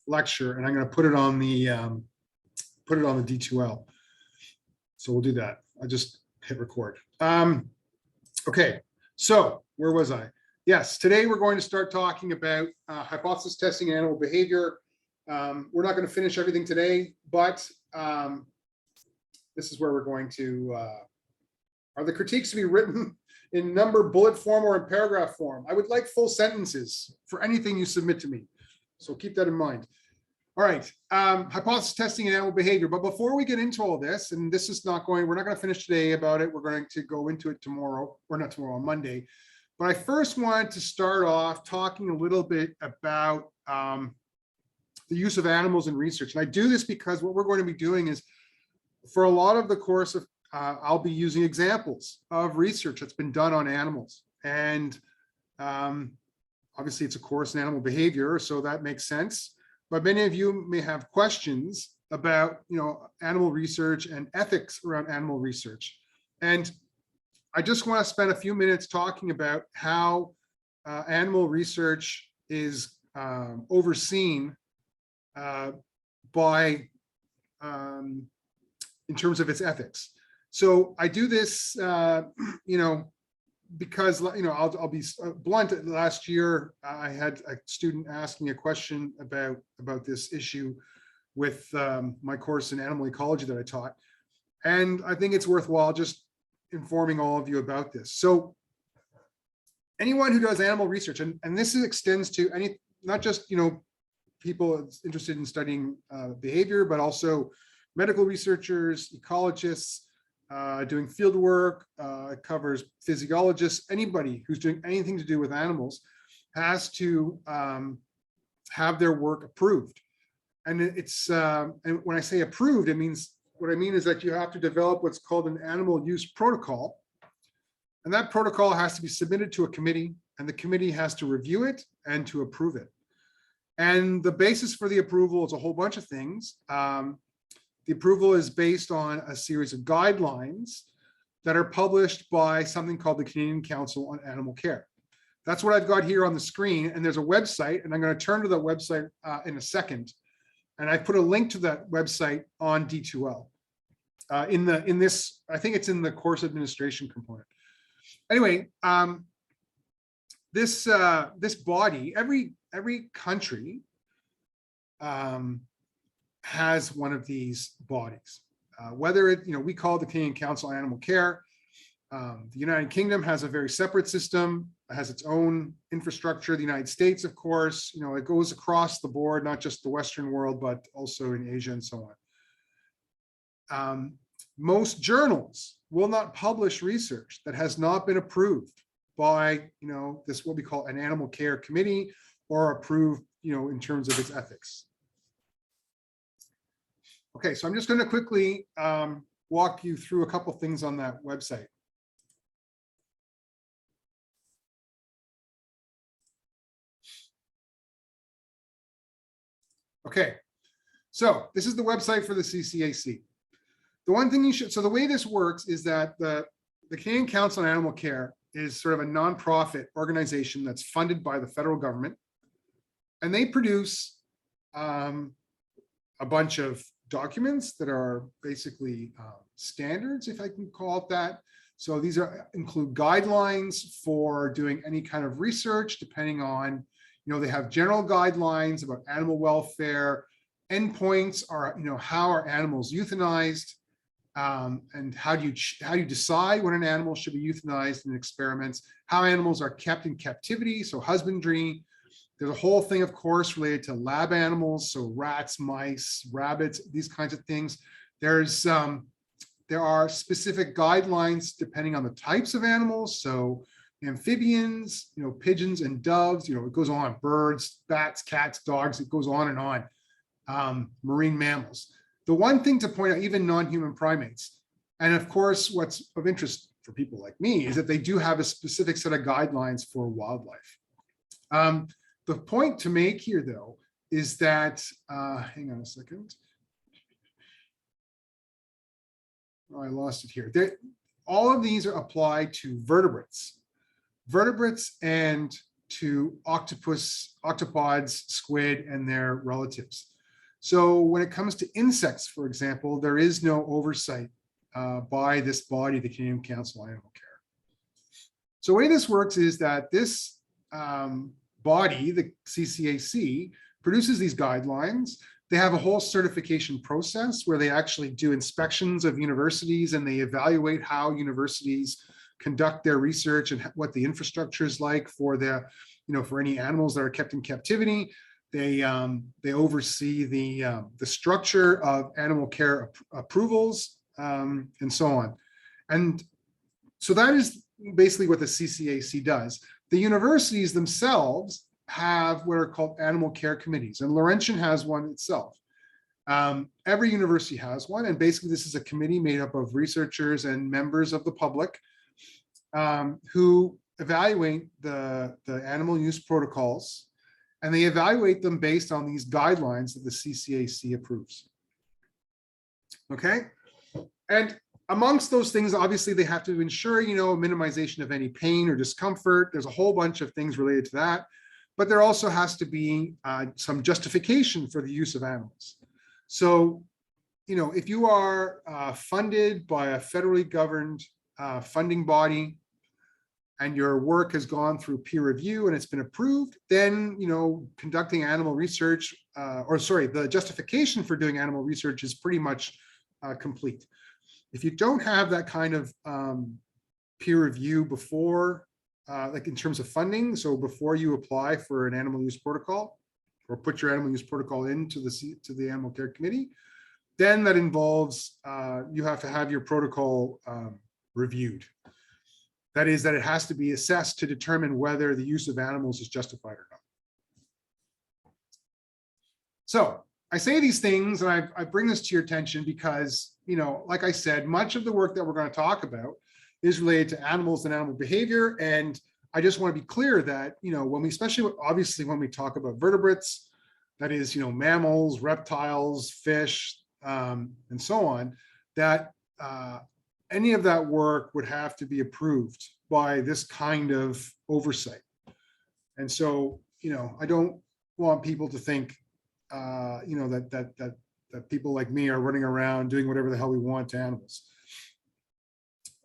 lecture, and I'm going to put it on the D2L. So we'll do that. I just hit record. Okay, so where was I? Yes, today we're going to start talking about hypothesis testing and animal behavior. We're not going to finish everything today, but this is where we're going to, are the critiques to be written in number, bullet form, or in paragraph form? I would like full sentences for anything you submit to me. So keep that in mind. All right, hypothesis testing and animal behavior. But before we get into all this, and this is not going, we're not going to finish today about it. We're going to go into it tomorrow, or not tomorrow, on Monday. But I first wanted to start off talking a little bit about the use of animals in research. And I do this because what we're going to be doing is, for a lot of the course of, I'll be using examples of research that's been done on animals. And obviously it's a course in animal behavior, so that makes sense. But many of you may have questions about, animal research and ethics around animal research. And I just want to spend a few minutes talking about how animal research is overseen by, in terms of its ethics. So I do this, because, I'll be blunt. Last year, I had a student ask me a question about this issue with my course in animal ecology that I taught. And I think it's worthwhile just informing all of you about this. So anyone who does animal research, and this extends to not just, people interested in studying behavior, but also medical researchers, ecologists, doing field work, it covers physiologists. Anybody who's doing anything to do with animals has to have their work approved. And it's, and when I say approved, it means, what I mean is that you have to develop what's called an animal use protocol. And that protocol has to be submitted to a committee, and the committee has to review it and to approve it. And the basis for the approval is a whole bunch of things. The approval is based on a series of guidelines that are published by something called the Canadian Council on Animal Care. That's what I've got here on the screen, and there's a website, and I'm going to turn to the website in a second. And I put a link to that website on D2L. In this, I think it's in the course administration component. Anyway, this body, every country has one of these bodies. Whether it, we call it the Canadian Council on Animal Care. The United Kingdom has a very separate system. It has its own infrastructure. The United States, of course, it goes across the board, not just the Western world, but also in Asia and so on. Most journals will not publish research that has not been approved by, this, what we call an animal care committee, or approved, in terms of its ethics. Okay, so I'm just going to quickly walk you through a couple things on that website. Okay, so this is the website for the CCAC. The one thing you should, so the way this works is that the Canadian Council on Animal Care is sort of a nonprofit organization that's funded by the federal government, and they produce a bunch of documents that are basically standards, if I can call it that. So these include guidelines for doing any kind of research, depending on, they have general guidelines about animal welfare. Endpoints are, how are animals euthanized, and how do you decide when an animal should be euthanized in experiments, how animals are kept in captivity, so husbandry. There's a whole thing, of course, related to lab animals, so rats, mice, rabbits, these kinds of things. There are specific guidelines depending on the types of animals, so amphibians, pigeons and doves, it goes on, birds, bats, cats, dogs, it goes on and on, marine mammals. The one thing to point out, even non-human primates, and of course, what's of interest for people like me is that they do have a specific set of guidelines for wildlife. The point to make here, though, is that, hang on a second. Oh, I lost it here. All of these are applied to vertebrates. Vertebrates and to octopods, squid, and their relatives. So when it comes to insects, for example, there is no oversight by this body, the Canadian Council on Animal Care. So the way this works is that this body, the CCAC, produces these guidelines. They have a whole certification process where they actually do inspections of universities, and they evaluate how universities conduct their research and what the infrastructure is like for the, for any animals that are kept in captivity. They oversee the structure of animal care approvals, and so on. And so that is basically what the CCAC does. The universities themselves have what are called animal care committees, and Laurentian has one itself. Every university has one, and basically this is a committee made up of researchers and members of the public who evaluate the animal use protocols, and they evaluate them based on these guidelines that the CCAC approves. Okay, and amongst those things, obviously they have to ensure, a minimization of any pain or discomfort. There's a whole bunch of things related to that, but there also has to be some justification for the use of animals. So, if you are funded by a federally governed funding body, and your work has gone through peer review and it's been approved, then, conducting animal research, the justification for doing animal research is pretty much complete. If you don't have that kind of peer review before, like in terms of funding, so before you apply for an animal use protocol or put your animal use protocol into the Animal Care Committee, then that involves, you have to have your protocol reviewed. That is, that it has to be assessed to determine whether the use of animals is justified or not. So I say these things, and I bring this to your attention because, like I said, much of the work that we're going to talk about is related to animals and animal behavior. And I just want to be clear that, when we, obviously when we talk about vertebrates, that is, mammals, reptiles, fish, and so on, that any of that work would have to be approved by this kind of oversight. And so, I don't want people to think, that people like me are running around doing whatever the hell we want to animals.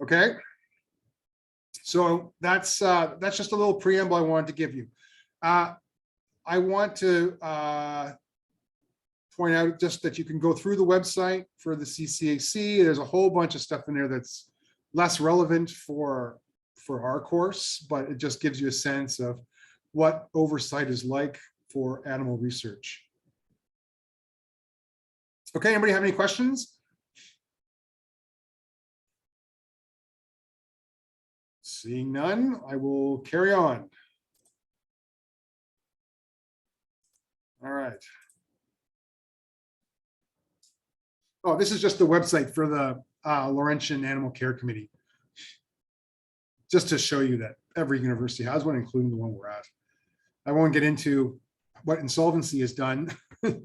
Okay. So that's just a little preamble I wanted to give you. I want to point out just that you can go through the website for the CCAC. There's a whole bunch of stuff in there that's less relevant for our course, but it just gives you a sense of what oversight is like for animal research. Okay, anybody have any questions? Seeing none, I will carry on. All right. Oh, this is just the website for the Laurentian Animal Care Committee. Just to show you that every university has one, including the one we're at. I won't get into what insolvency has done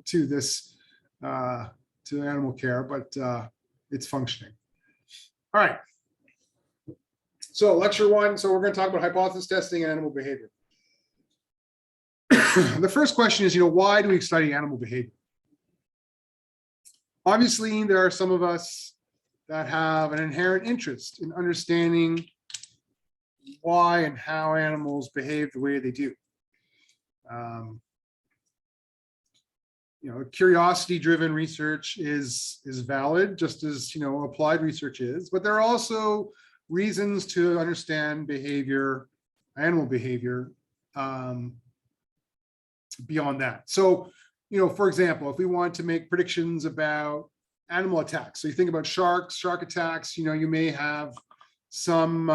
to this, to animal care, but it's functioning. All right. So lecture one. So we're going to talk about hypothesis testing and animal behavior. The first question is, why do we study animal behavior? Obviously, there are some of us that have an inherent interest in understanding why and how animals behave the way they do. Curiosity-driven research is valid, just as applied research is. But there are also reasons to understand behavior, animal behavior, beyond that. So, for example, if we want to make predictions about animal attacks, so you think about shark attacks, you may have some,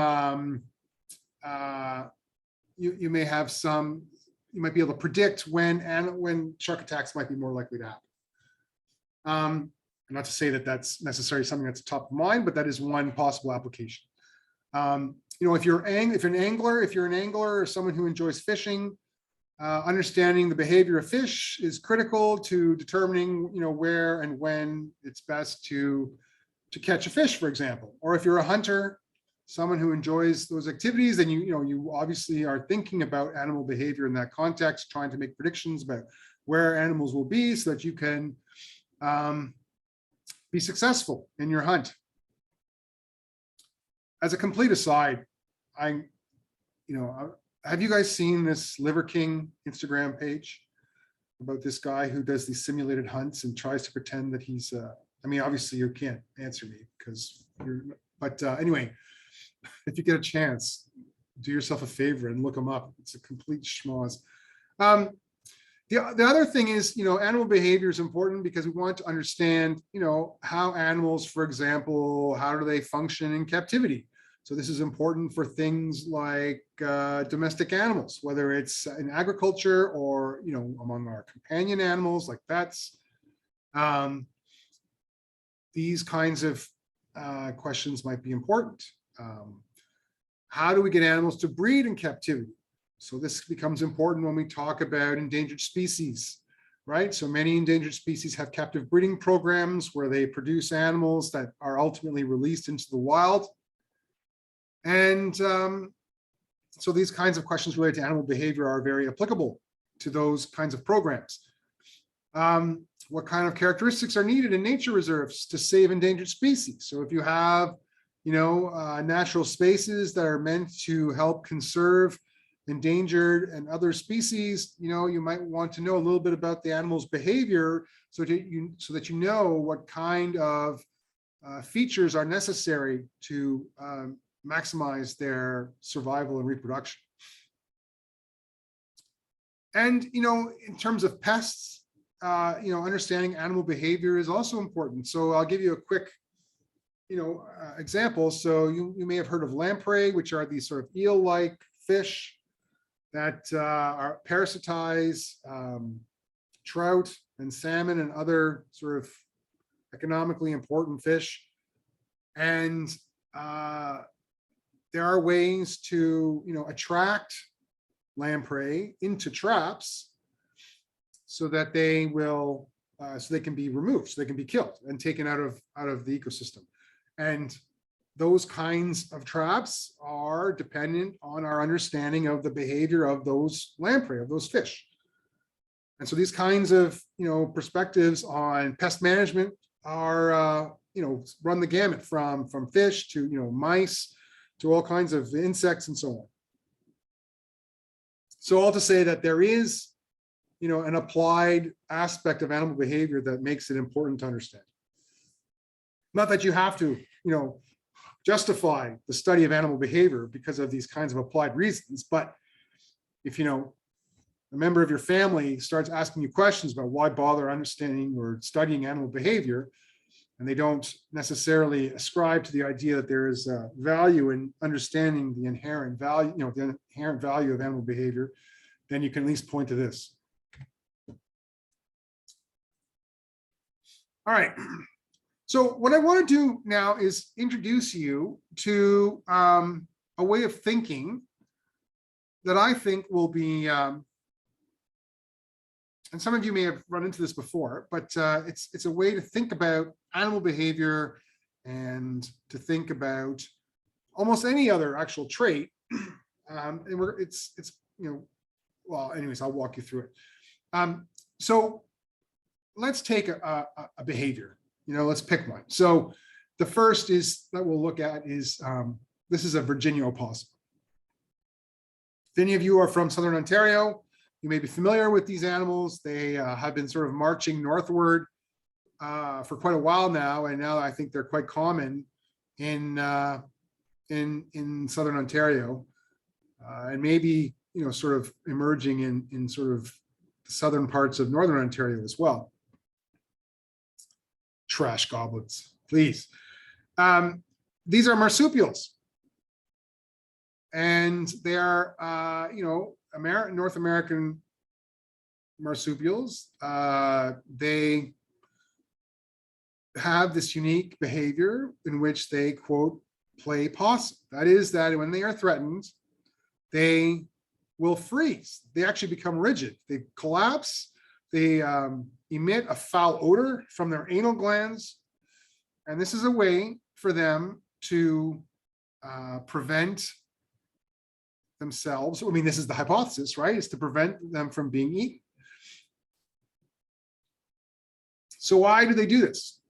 you might be able to predict when shark attacks might be more likely to happen. Not to say that that's necessarily something that's top of mind, but that is one possible application. If you're an angler or someone who enjoys fishing, understanding the behavior of fish is critical to determining, where and when it's best to catch a fish, for example. Or if you're a hunter, someone who enjoys those activities, then you obviously are thinking about animal behavior in that context, trying to make predictions about where animals will be so that you can be successful in your hunt. As a complete aside, have you guys seen this Liver King Instagram page about this guy who does these simulated hunts and tries to pretend that he's obviously you can't answer me because anyway, if you get a chance, do yourself a favor and look him up. It's a complete schmoz. The other thing is, animal behavior is important because we want to understand, how animals, for example, how do they function in captivity? So this is important for things like domestic animals, whether it's in agriculture or, among our companion animals like pets. These kinds of questions might be important. How do we get animals to breed in captivity? So this becomes important when we talk about endangered species, right? So many endangered species have captive breeding programs where they produce animals that are ultimately released into the wild. And so these kinds of questions related to animal behavior are very applicable to those kinds of programs. What kind of characteristics are needed in nature reserves to save endangered species? So if you have, natural spaces that are meant to help conserve endangered and other species, you might want to know a little bit about the animal's behavior so that you know what kind of features are necessary to maximize their survival and reproduction. And, in terms of pests, understanding animal behavior is also important. So I'll give you a quick, example. So you may have heard of lamprey, which are these sort of eel-like fish that are parasitize trout and salmon and other sort of economically important fish. And there are ways to, attract lamprey into traps so that they will, so they can be removed, so they can be killed and taken out of the ecosystem. And those kinds of traps are dependent on our understanding of the behavior of those lamprey, of those fish. And so these kinds of, perspectives on pest management are, run the gamut from fish to, mice to all kinds of insects and so on. So all to say that there is, an applied aspect of animal behavior that makes it important to understand. Not that you have to, justify the study of animal behavior because of these kinds of applied reasons, but if, a member of your family starts asking you questions about why bother understanding or studying animal behavior, and they don't necessarily ascribe to the idea that there is value in understanding the inherent value, the inherent value of animal behavior, then you can at least point to this. All right. So what I want to do now is introduce you to a way of thinking that I think will be, and some of you may have run into this before, but it's a way to think about animal behavior and to think about almost any other actual trait. And well, anyways, I'll walk you through it. So let's take a behavior. Let's pick one. So the first is that we'll look at is this is a Virginia opossum. If any of you are from Southern Ontario, you may be familiar with these animals. They have been sort of marching northward for quite a while now, and now I think they're quite common in Southern Ontario, and maybe sort of emerging in sort of the southern parts of Northern Ontario as well. Trash goblins, please. These are marsupials, and they are North American marsupials. They have this unique behavior in which they, quote, play possum. That is that when they are threatened, they will freeze. They actually become rigid. They collapse. They emit a foul odor from their anal glands. And this is a way for them to prevent themselves. I mean, this is the hypothesis, right? Is to prevent them from being eaten. So why do they do this?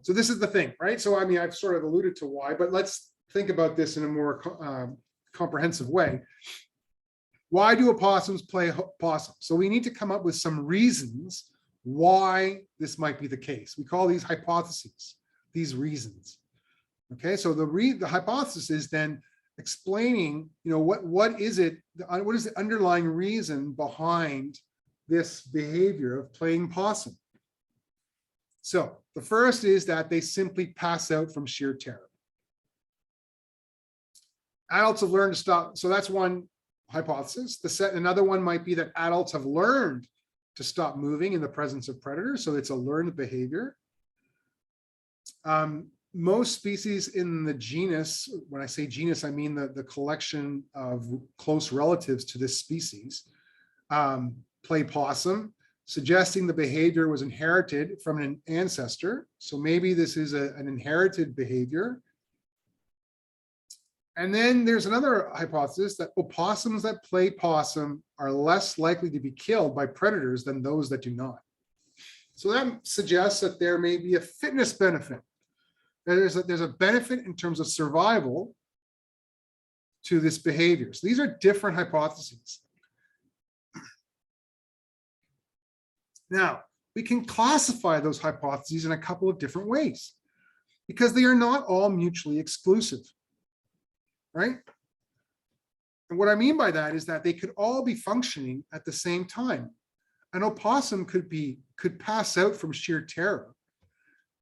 So this is the thing, right? So I mean, I've sort of alluded to why, but let's think about this in a more comprehensive way. Why do opossums play possum? So we need to come up with some reasons why this might be the case. We call these hypotheses, these reasons. Okay, so the hypothesis is then explaining, what is it? What is the underlying reason behind this behavior of playing possum? So the first is that they simply pass out from sheer terror. Adults have learned to stop. So that's one hypothesis. Another one might be that adults have learned to stop moving in the presence of predators. So it's a learned behavior. Most species in the genus, when I say genus, I mean the collection of close relatives to this species, play possum, suggesting the behavior was inherited from an ancestor. So maybe this is an inherited behavior. And then there's another hypothesis that opossums that play possum are less likely to be killed by predators than those that do not. So that suggests that there may be a fitness benefit. There's a benefit in terms of survival to this behavior. So these are different hypotheses. Now, we can classify those hypotheses in a couple of different ways because they are not all mutually exclusive, right? And what I mean by that is that they could all be functioning at the same time. An opossum could pass out from sheer terror,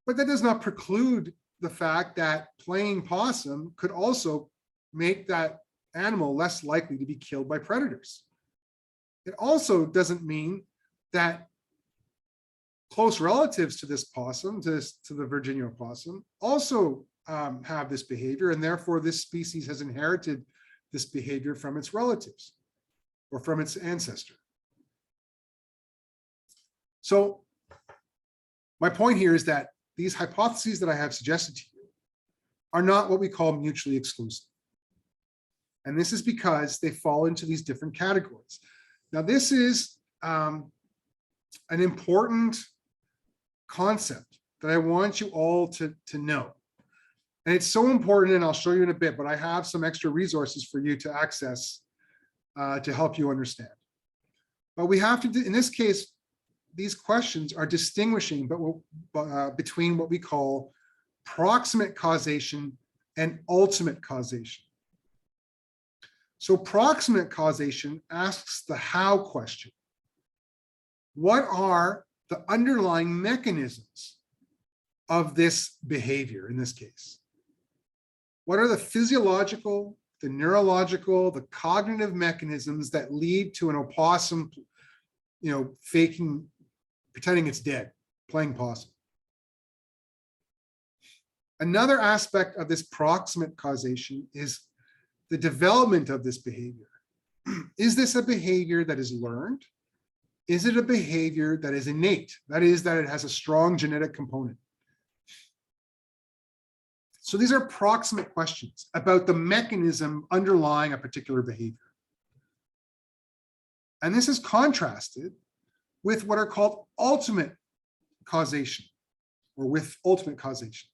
but that does not preclude the fact that playing possum could also make that animal less likely to be killed by predators. It also doesn't mean that close relatives to this possum, to the Virginia opossum, also have this behavior, and therefore this species has inherited this behavior from its relatives or from its ancestor. So my point here is that these hypotheses that I have suggested to you are not what we call mutually exclusive. And this is because they fall into these different categories. Now, this is an important concept that I want you all to know. And it's so important, and I'll show you in a bit, but I have some extra resources for you to access to help you understand. But we have to, in this case, these questions are distinguishing between what we call proximate causation and ultimate causation. So proximate causation asks the how question. What are the underlying mechanisms of this behavior in this case? What are the physiological, the neurological, the cognitive mechanisms that lead to an opossum, pretending it's dead, playing possum? Another aspect of this proximate causation is the development of this behavior. Is this a behavior that is learned? Is it a behavior that is innate? That is, that it has a strong genetic component. So these are proximate questions about the mechanism underlying a particular behavior. And this is contrasted with what are called ultimate causation, or with ultimate causation.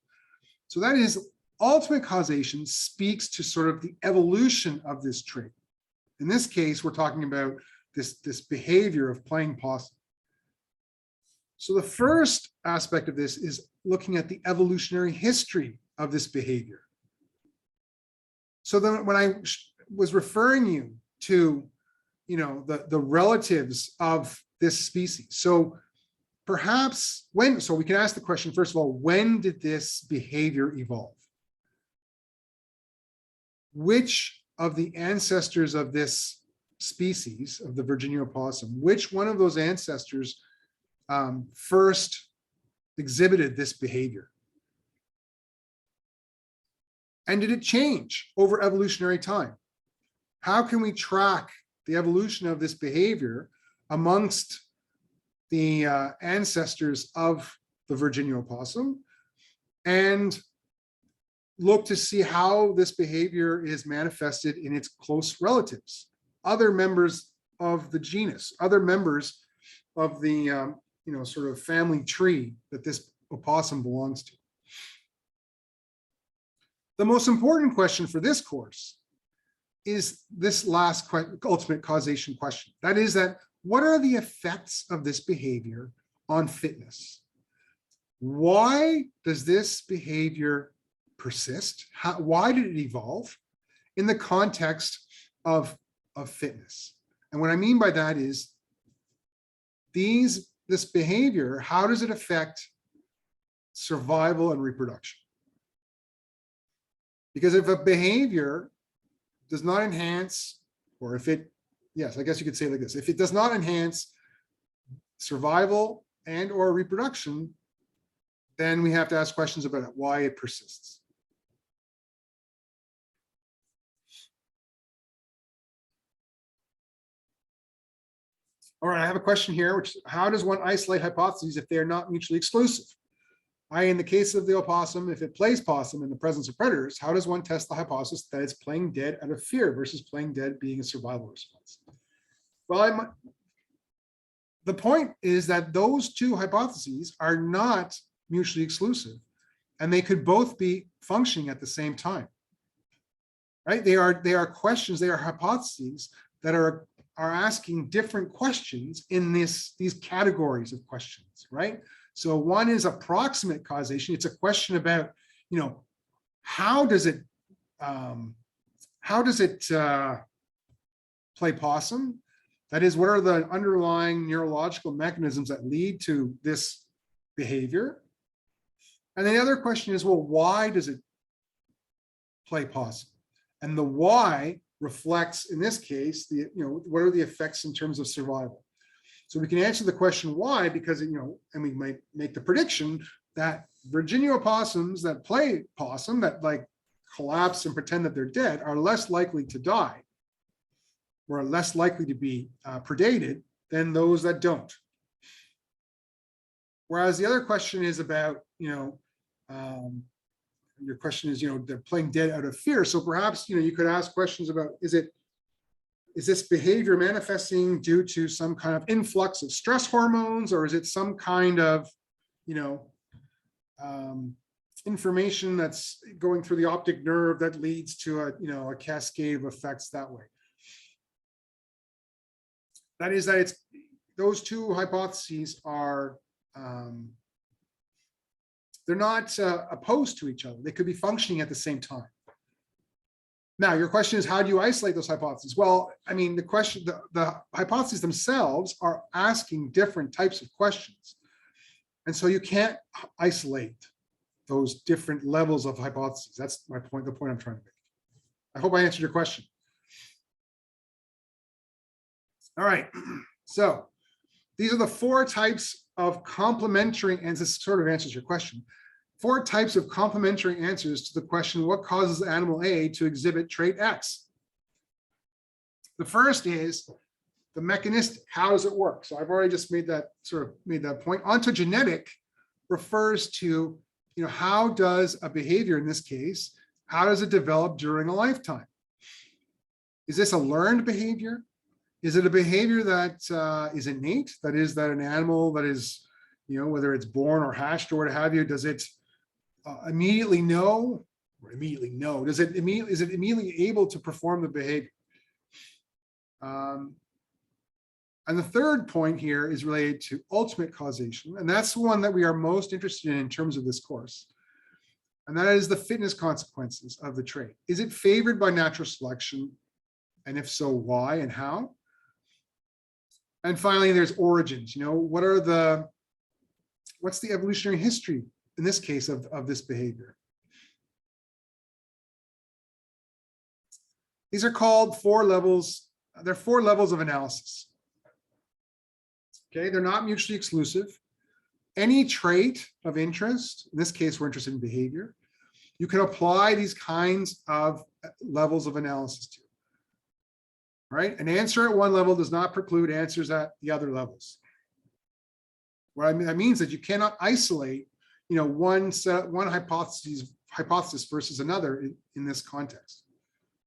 So that is, ultimate causation speaks to sort of the evolution of this trait. In this case, we're talking about this behavior of playing possum. So the first aspect of this is looking at the evolutionary history of this behavior. So then when I was referring you to, the relatives of this species. So perhaps so we can ask the question, first of all, when did this behavior evolve? Which of the ancestors of this species, of the Virginia opossum, which one of those ancestors first exhibited this behavior? And did it change over evolutionary time? How can we track the evolution of this behavior amongst the ancestors of the Virginia opossum? And look to see how this behavior is manifested in its close relatives, other members of the genus, other members of the sort of family tree that this opossum belongs to. The most important question for this course is this last ultimate causation question. That is that, what are the effects of this behavior on fitness? Why does this behavior persist? Why did it evolve in the context of fitness? And what I mean by that is this behavior, how does it affect survival and reproduction? Because if a behavior does not enhance, or if it, yes, I guess you could say it like this, if it does not enhance survival and or reproduction, then we have to ask questions about why it persists. All right, I have a question here, which is, how does one isolate hypotheses if they are not mutually exclusive? In the case of the opossum, if it plays possum in the presence of predators, how does one test the hypothesis that it's playing dead out of fear versus playing dead being a survival response? Well, the point is that those two hypotheses are not mutually exclusive, and they could both be functioning at the same time, right? They are questions, they are hypotheses that are asking different questions in these categories of questions, right? So one is approximate causation. It's a question about, how does it play possum? That is, what are the underlying neurological mechanisms that lead to this behavior? And then the other question is, well, why does it play possum? And the why reflects, in this case, what are the effects in terms of survival? So we can answer the question why, because, and we might make the prediction that Virginia opossums that play possum, that like collapse and pretend that they're dead, are less likely to die, or are less likely to be predated than those that don't. Whereas the other question is about, your question is, they're playing dead out of fear. So perhaps, you could ask questions about, is this behavior manifesting due to some kind of influx of stress hormones, or is it some kind of, information that's going through the optic nerve that leads to a cascade of effects that way? That is, that it's those two hypotheses are they're not opposed to each other. They could be functioning at the same time. Now, your question is, how do you isolate those hypotheses? Well, I mean, the hypotheses themselves are asking different types of questions. And so you can't isolate those different levels of hypotheses. That's my point, the point I'm trying to make. I hope I answered your question. All right, so these are the four types of complementary, and this sort of answers your question. 4 types of complementary answers to the question, what causes animal A to exhibit trait X? The first is the mechanistic. How does it work? So I've already just made that point. Ontogenetic refers to, how does a behavior, in this case, how does it develop during a lifetime? Is this a learned behavior? Is it a behavior that is innate? That is, that an animal that is, whether it's born or hatched or what have you, does it immediately know, or immediately know? Is it immediately able to perform the behavior? And the third point here is related to ultimate causation, and that's the one that we are most interested in terms of this course. And that is the fitness consequences of the trait. Is it favored by natural selection? And if so, why and how? And finally, there's origins. What's the evolutionary history, in this case, of this behavior? These are called 4 levels. They're 4 levels of analysis. Okay, they're not mutually exclusive. Any trait of interest, in this case, we're interested in behavior, you can apply these kinds of levels of analysis to. Right? An answer at one level does not preclude answers at the other levels. What I mean, that means that you cannot isolate, one hypothesis hypothesis versus another in this context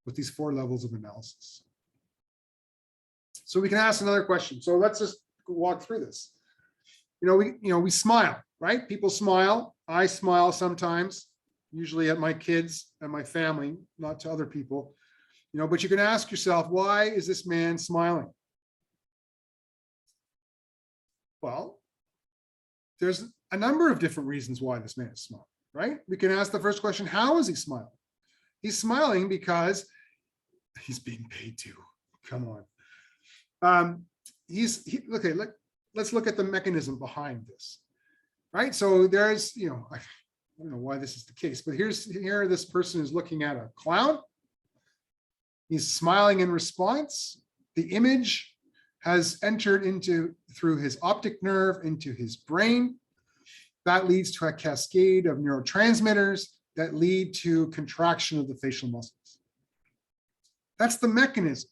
with these 4 levels of analysis. So we can ask another question. So let's just walk through this. We smile, right? People smile. I smile sometimes, usually at my kids and my family, not to other people. But you can ask yourself, why is this man smiling? Well, there's a number of different reasons why this man is smiling, right? We can ask the first question, how is he smiling? He's smiling because he's being paid to. Come on. Let's look at the mechanism behind this, right? So there's, I don't know why this is the case, but here this person is looking at a clown. He's smiling in response. The image has entered through his optic nerve into his brain. That leads to a cascade of neurotransmitters that lead to contraction of the facial muscles. That's the mechanism,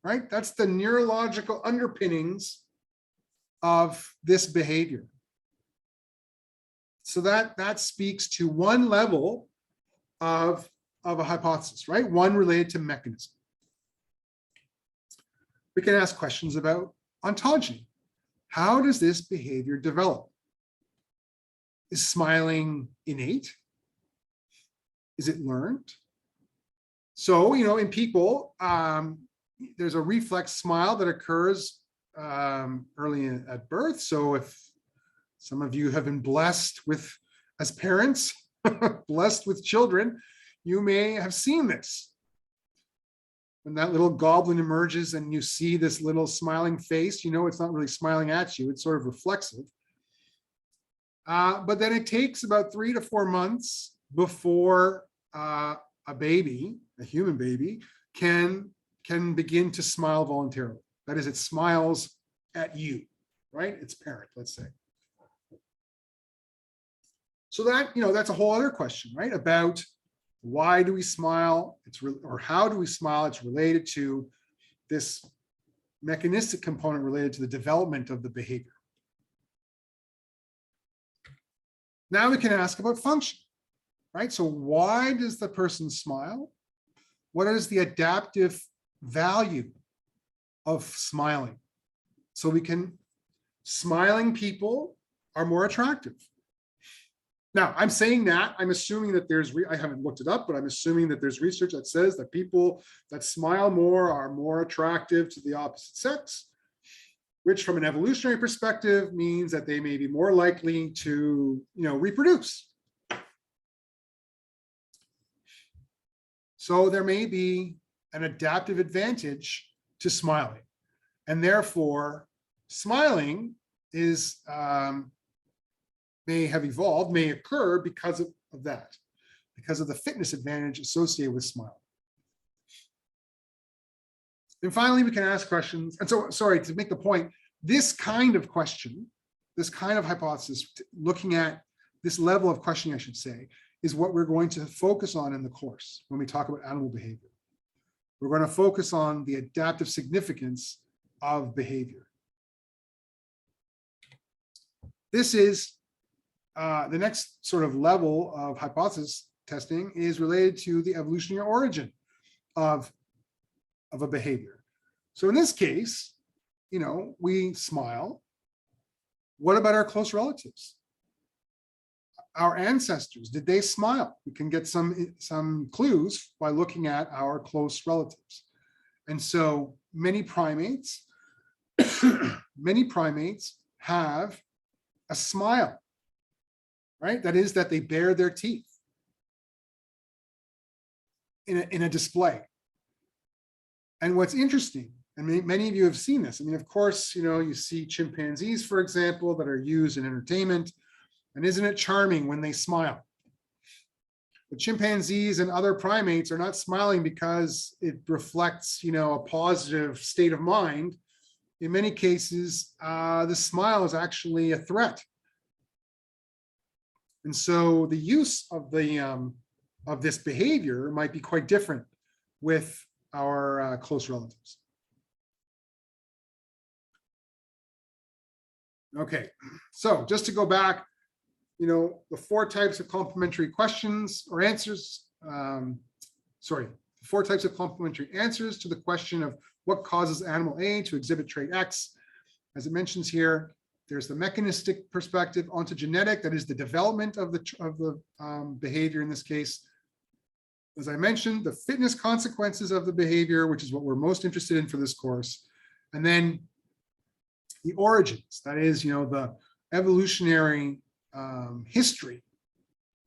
right? That's the neurological underpinnings of this behavior. So that speaks to one level of a hypothesis, right? One related to mechanism. We can ask questions about ontology. How does this behavior develop? Is smiling innate? Is it learned? So, in people, there's a reflex smile that occurs early at birth. So if some of you have been blessed with, as parents, blessed with children, you may have seen this. When that little goblin emerges and you see this little smiling face, it's not really smiling at you, it's sort of reflexive. But then it takes about 3 to 4 months before a baby, a human baby, can begin to smile voluntarily. That is, it smiles at you, right? Its parent, let's say. So that's a whole other question, right? About why do we smile? Or how do we smile? It's related to this mechanistic component related to the development of the behavior. Now we can ask about function, right? So why does the person smile? What is the adaptive value of smiling? So smiling people are more attractive. Now, I'm saying that, I'm assuming that I haven't looked it up, but I'm assuming that there's research that says that people that smile more are more attractive to the opposite sex, which from an evolutionary perspective means that they may be more likely to, reproduce. So there may be an adaptive advantage to smiling, and therefore smiling may occur because of that, because of the fitness advantage associated with smiling. And finally, we can ask questions. And so, sorry, to make the point, this kind of question, this kind of hypothesis, looking at this level of questioning, I should say, is what we're going to focus on in the course when we talk about animal behavior. We're going to focus on the adaptive significance of behavior. This is the next sort of level of hypothesis testing is related to the evolutionary origin of a behavior. So in this case, we smile. What about our close relatives? Our ancestors, did they smile? We can get some clues by looking at our close relatives. And so many primates have a smile, right? That is that they bare their teeth in a display. And what's interesting, and many of you have seen this. I mean, of course, you see chimpanzees, for example, that are used in entertainment. And isn't it charming when they smile? The chimpanzees and other primates are not smiling because it reflects, a positive state of mind. In many cases, the smile is actually a threat. And so the use of this behavior might be quite different with our close relatives. Okay, so just to go back, the 4 types of complementary questions or answers. Sorry, 4 types of complementary answers to the question of what causes animal A to exhibit trait X. As it mentions here, there's the mechanistic perspective, ontogenetic, that is the development of the behavior in this case. As I mentioned, the fitness consequences of the behavior, which is what we're most interested in for this course. And then the origins, that is, the evolutionary history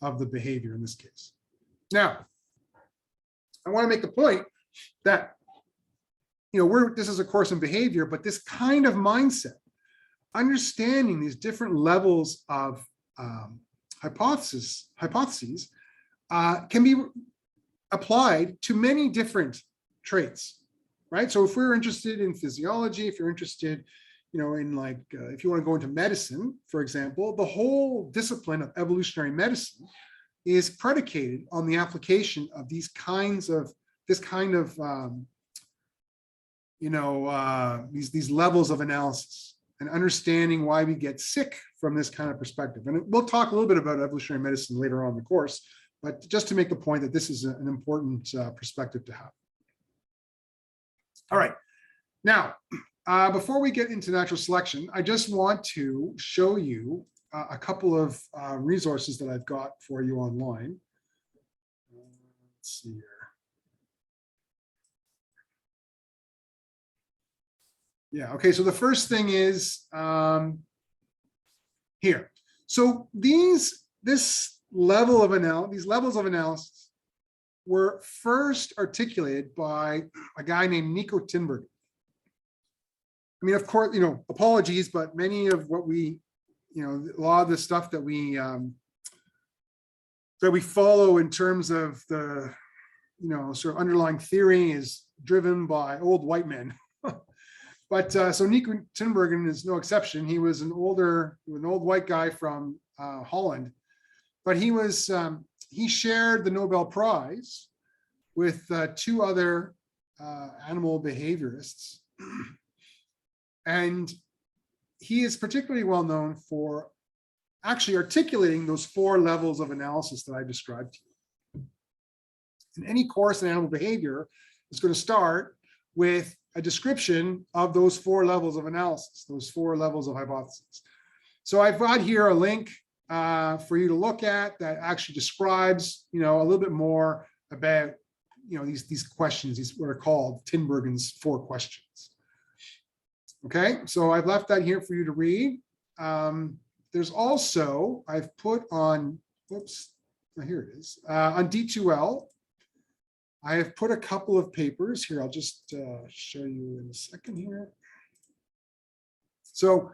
of the behavior in this case. Now, I want to make the point that, this is a course in behavior, but this kind of mindset, understanding these different levels of hypotheses can be applied to many different traits, right? So if we're interested in physiology, if you're interested, if you want to go into medicine, for example, the whole discipline of evolutionary medicine is predicated on the application of these levels of analysis and understanding why we get sick from this kind of perspective. And we'll talk a little bit about evolutionary medicine later on in the course, but just to make the point that this is an important perspective to have. All right, now, before we get into natural selection, I just want to show you a couple of resources that I've got for you online. Let's see here. Yeah, okay, so the first thing is here. So these levels of analysis were first articulated by a guy named Nico Tinbergen. I mean, of course, apologies, but many of what we, a lot of the stuff that we follow in terms of the, sort of underlying theory is driven by old white men. But so Nico Tinbergen is no exception. He was an old white guy from Holland, but he shared the Nobel Prize with 2 other animal behaviorists. And he is particularly well known for actually articulating those 4 levels of analysis that I described to you. And any course in animal behavior is going to start with a description of those 4 levels of analysis, those 4 levels of hypothesis. So I've got here a link for you to look at that actually describes, a little bit more about, these questions, these what are called Tinbergen's 4 questions. Okay, so I've left that here for you to read. There's also, I've put on, here it is, on D2L, I have put a couple of papers here. I'll just show you in a second here. So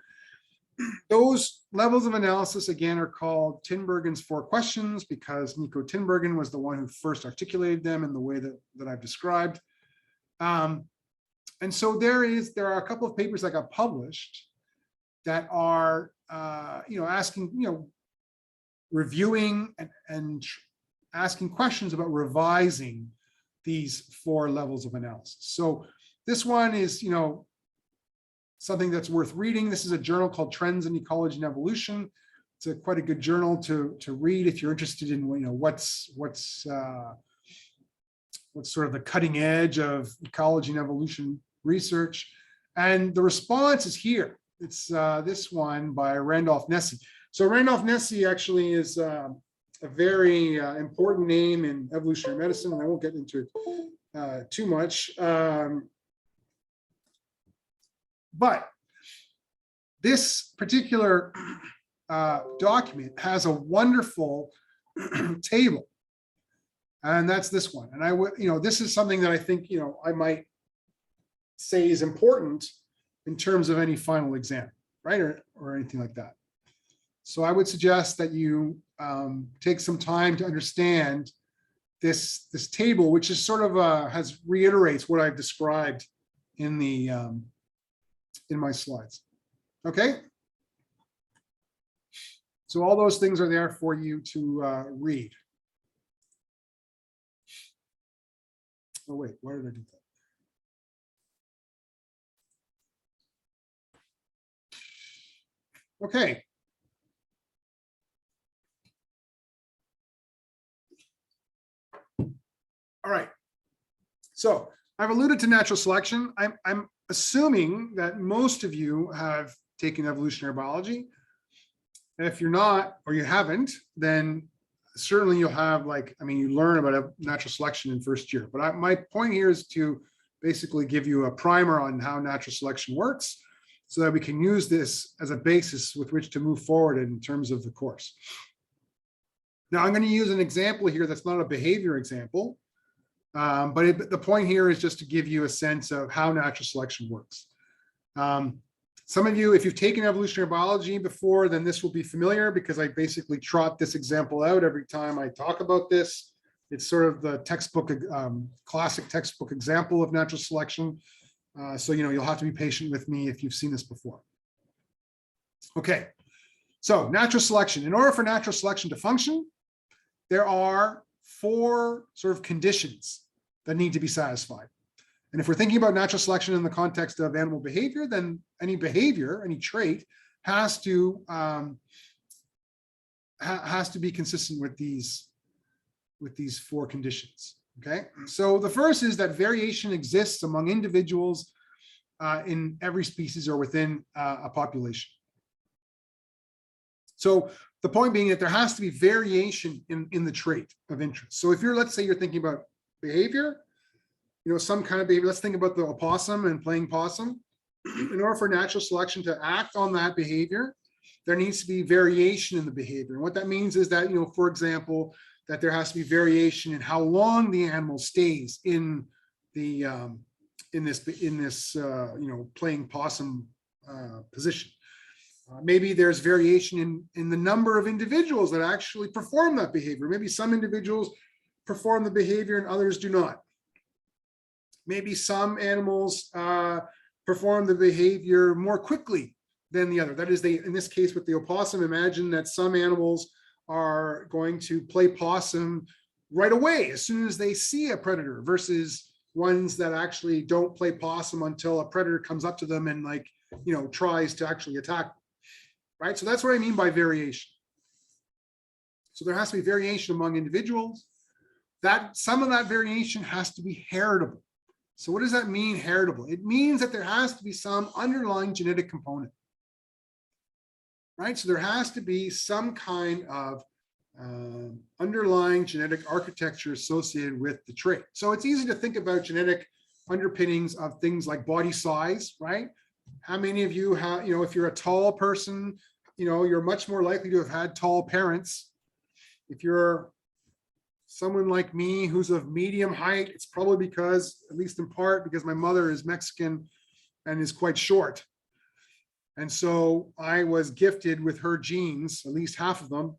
those levels of analysis, again, are called Tinbergen's 4 questions because Nico Tinbergen was the one who first articulated them in the way that I've described. And so there are a couple of papers that got published that are, asking, reviewing and asking questions about revising these 4 levels of analysis. So this one is, something that's worth reading. This is a journal called Trends in Ecology and Evolution. It's quite a good journal to read if you're interested in, what's sort of the cutting edge of ecology and evolution research. And the response is here. It's this one by Randolph Nesse. So Randolph Nesse actually is a very important name in evolutionary medicine, and I won't get into it too much. But this particular document has a wonderful table, and that's this one. And I would, this is something that I think, I might say is important in terms of any final exam, right, or anything like that. So I would suggest that you take some time to understand this table, which is sort of reiterates what I've described in the in my slides. Okay. So all those things are there for you to read. Oh wait, why did I do that? Okay. All right. So I've alluded to natural selection. I'm assuming that most of you have taken evolutionary biology. And if you're not, or you haven't, then certainly you'll have you learn about natural selection in first year. But my point here is to basically give you a primer on how natural selection works so that we can use this as a basis with which to move forward in terms of the course. Now, I'm going to use an example here that's not a behavior example, but the point here is just to give you a sense of how natural selection works. Some of you, if you've taken evolutionary biology before, then this will be familiar because I basically trot this example out every time I talk about this. It's sort of the textbook, classic textbook example of natural selection. So, you'll have to be patient with me if you've seen this before. Okay, so natural selection. In order for natural selection to function, there are 4 sort of conditions that need to be satisfied. And if we're thinking about natural selection in the context of animal behavior, then any behavior, any trait has to be consistent with these 4 conditions. Okay, so the first is that variation exists among individuals in every species or within a population. So the point being that there has to be variation in the trait of interest. So if let's say you're thinking about behavior, some kind of behavior, let's think about the opossum and playing possum. In order for natural selection to act on that behavior, there needs to be variation in the behavior. And what that means is that, for example, that there has to be variation in how long the animal stays in the playing possum position. Maybe there's variation in the number of individuals that actually perform that behavior. Maybe some individuals perform the behavior and others do not. Maybe some animals perform the behavior more quickly than the other. That is, in this case with the opossum, imagine that some animals are going to play possum right away as soon as they see a predator versus ones that actually don't play possum until a predator comes up to them and tries to actually attack them. Right? So that's what I mean by variation. So there has to be variation among individuals. That some of that variation has to be heritable. So what does that mean, heritable? It means that there has to be some underlying genetic component. Right? So there has to be some kind of underlying genetic architecture associated with the trait. So it's easy to think about genetic underpinnings of things like body size, right? How many of you have, if you're a tall person, you're much more likely to have had tall parents. If you're someone like me who's of medium height, it's probably because, at least in part, because my mother is Mexican and is quite short. And so I was gifted with her genes, at least half of them,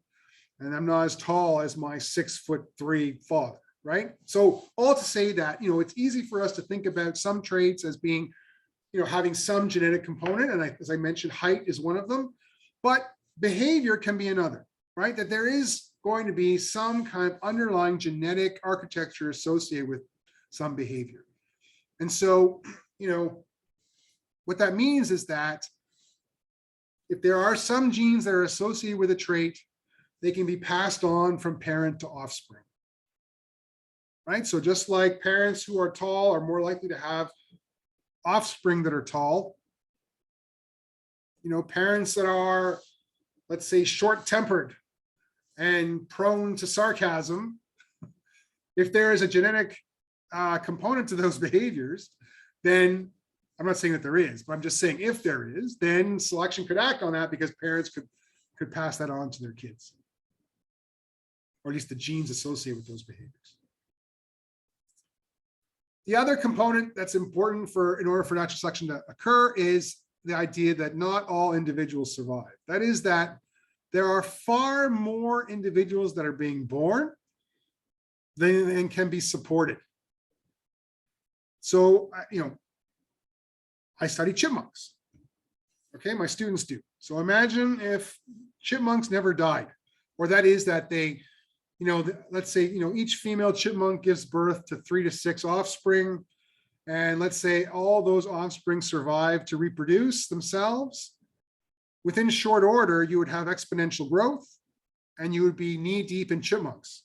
and I'm not as tall as my 6'3" father, right? So all to say that, it's easy for us to think about some traits as being, having some genetic component. And as I mentioned, height is one of them, but behavior can be another, right? That there is going to be some kind of underlying genetic architecture associated with some behavior. And so, what that means is that if there are some genes that are associated with a trait, they can be passed on from parent to offspring, right? So just like parents who are tall are more likely to have offspring that are tall, parents that are, let's say, short-tempered and prone to sarcasm, if there is a genetic component to those behaviors, then I'm not saying that there is, but I'm just saying if there is, then selection could act on that because parents could pass that on to their kids, or at least the genes associated with those behaviors. The other component that's important in order for natural selection to occur is the idea that not all individuals survive. That is that there are far more individuals that are being born than can be supported. So, I study chipmunks. Okay, my students do. So imagine if chipmunks never died, or that is that they, let's say, each female chipmunk gives birth to 3 to 6 offspring. And let's say all those offspring survive to reproduce themselves. Within short order, you would have exponential growth and you would be knee deep in chipmunks.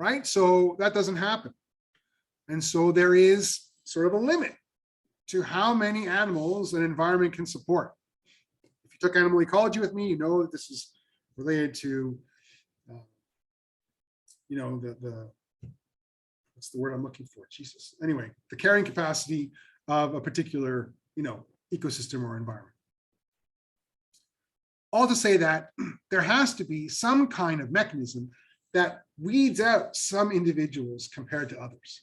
right? So that doesn't happen. And so there is sort of a limit to how many animals an environment can support. If you took animal ecology with me, you know that this is related to, the what's the word I'm looking for? Jesus. Anyway, the carrying capacity of a particular, ecosystem or environment. All to say that there has to be some kind of mechanism that weeds out some individuals compared to others.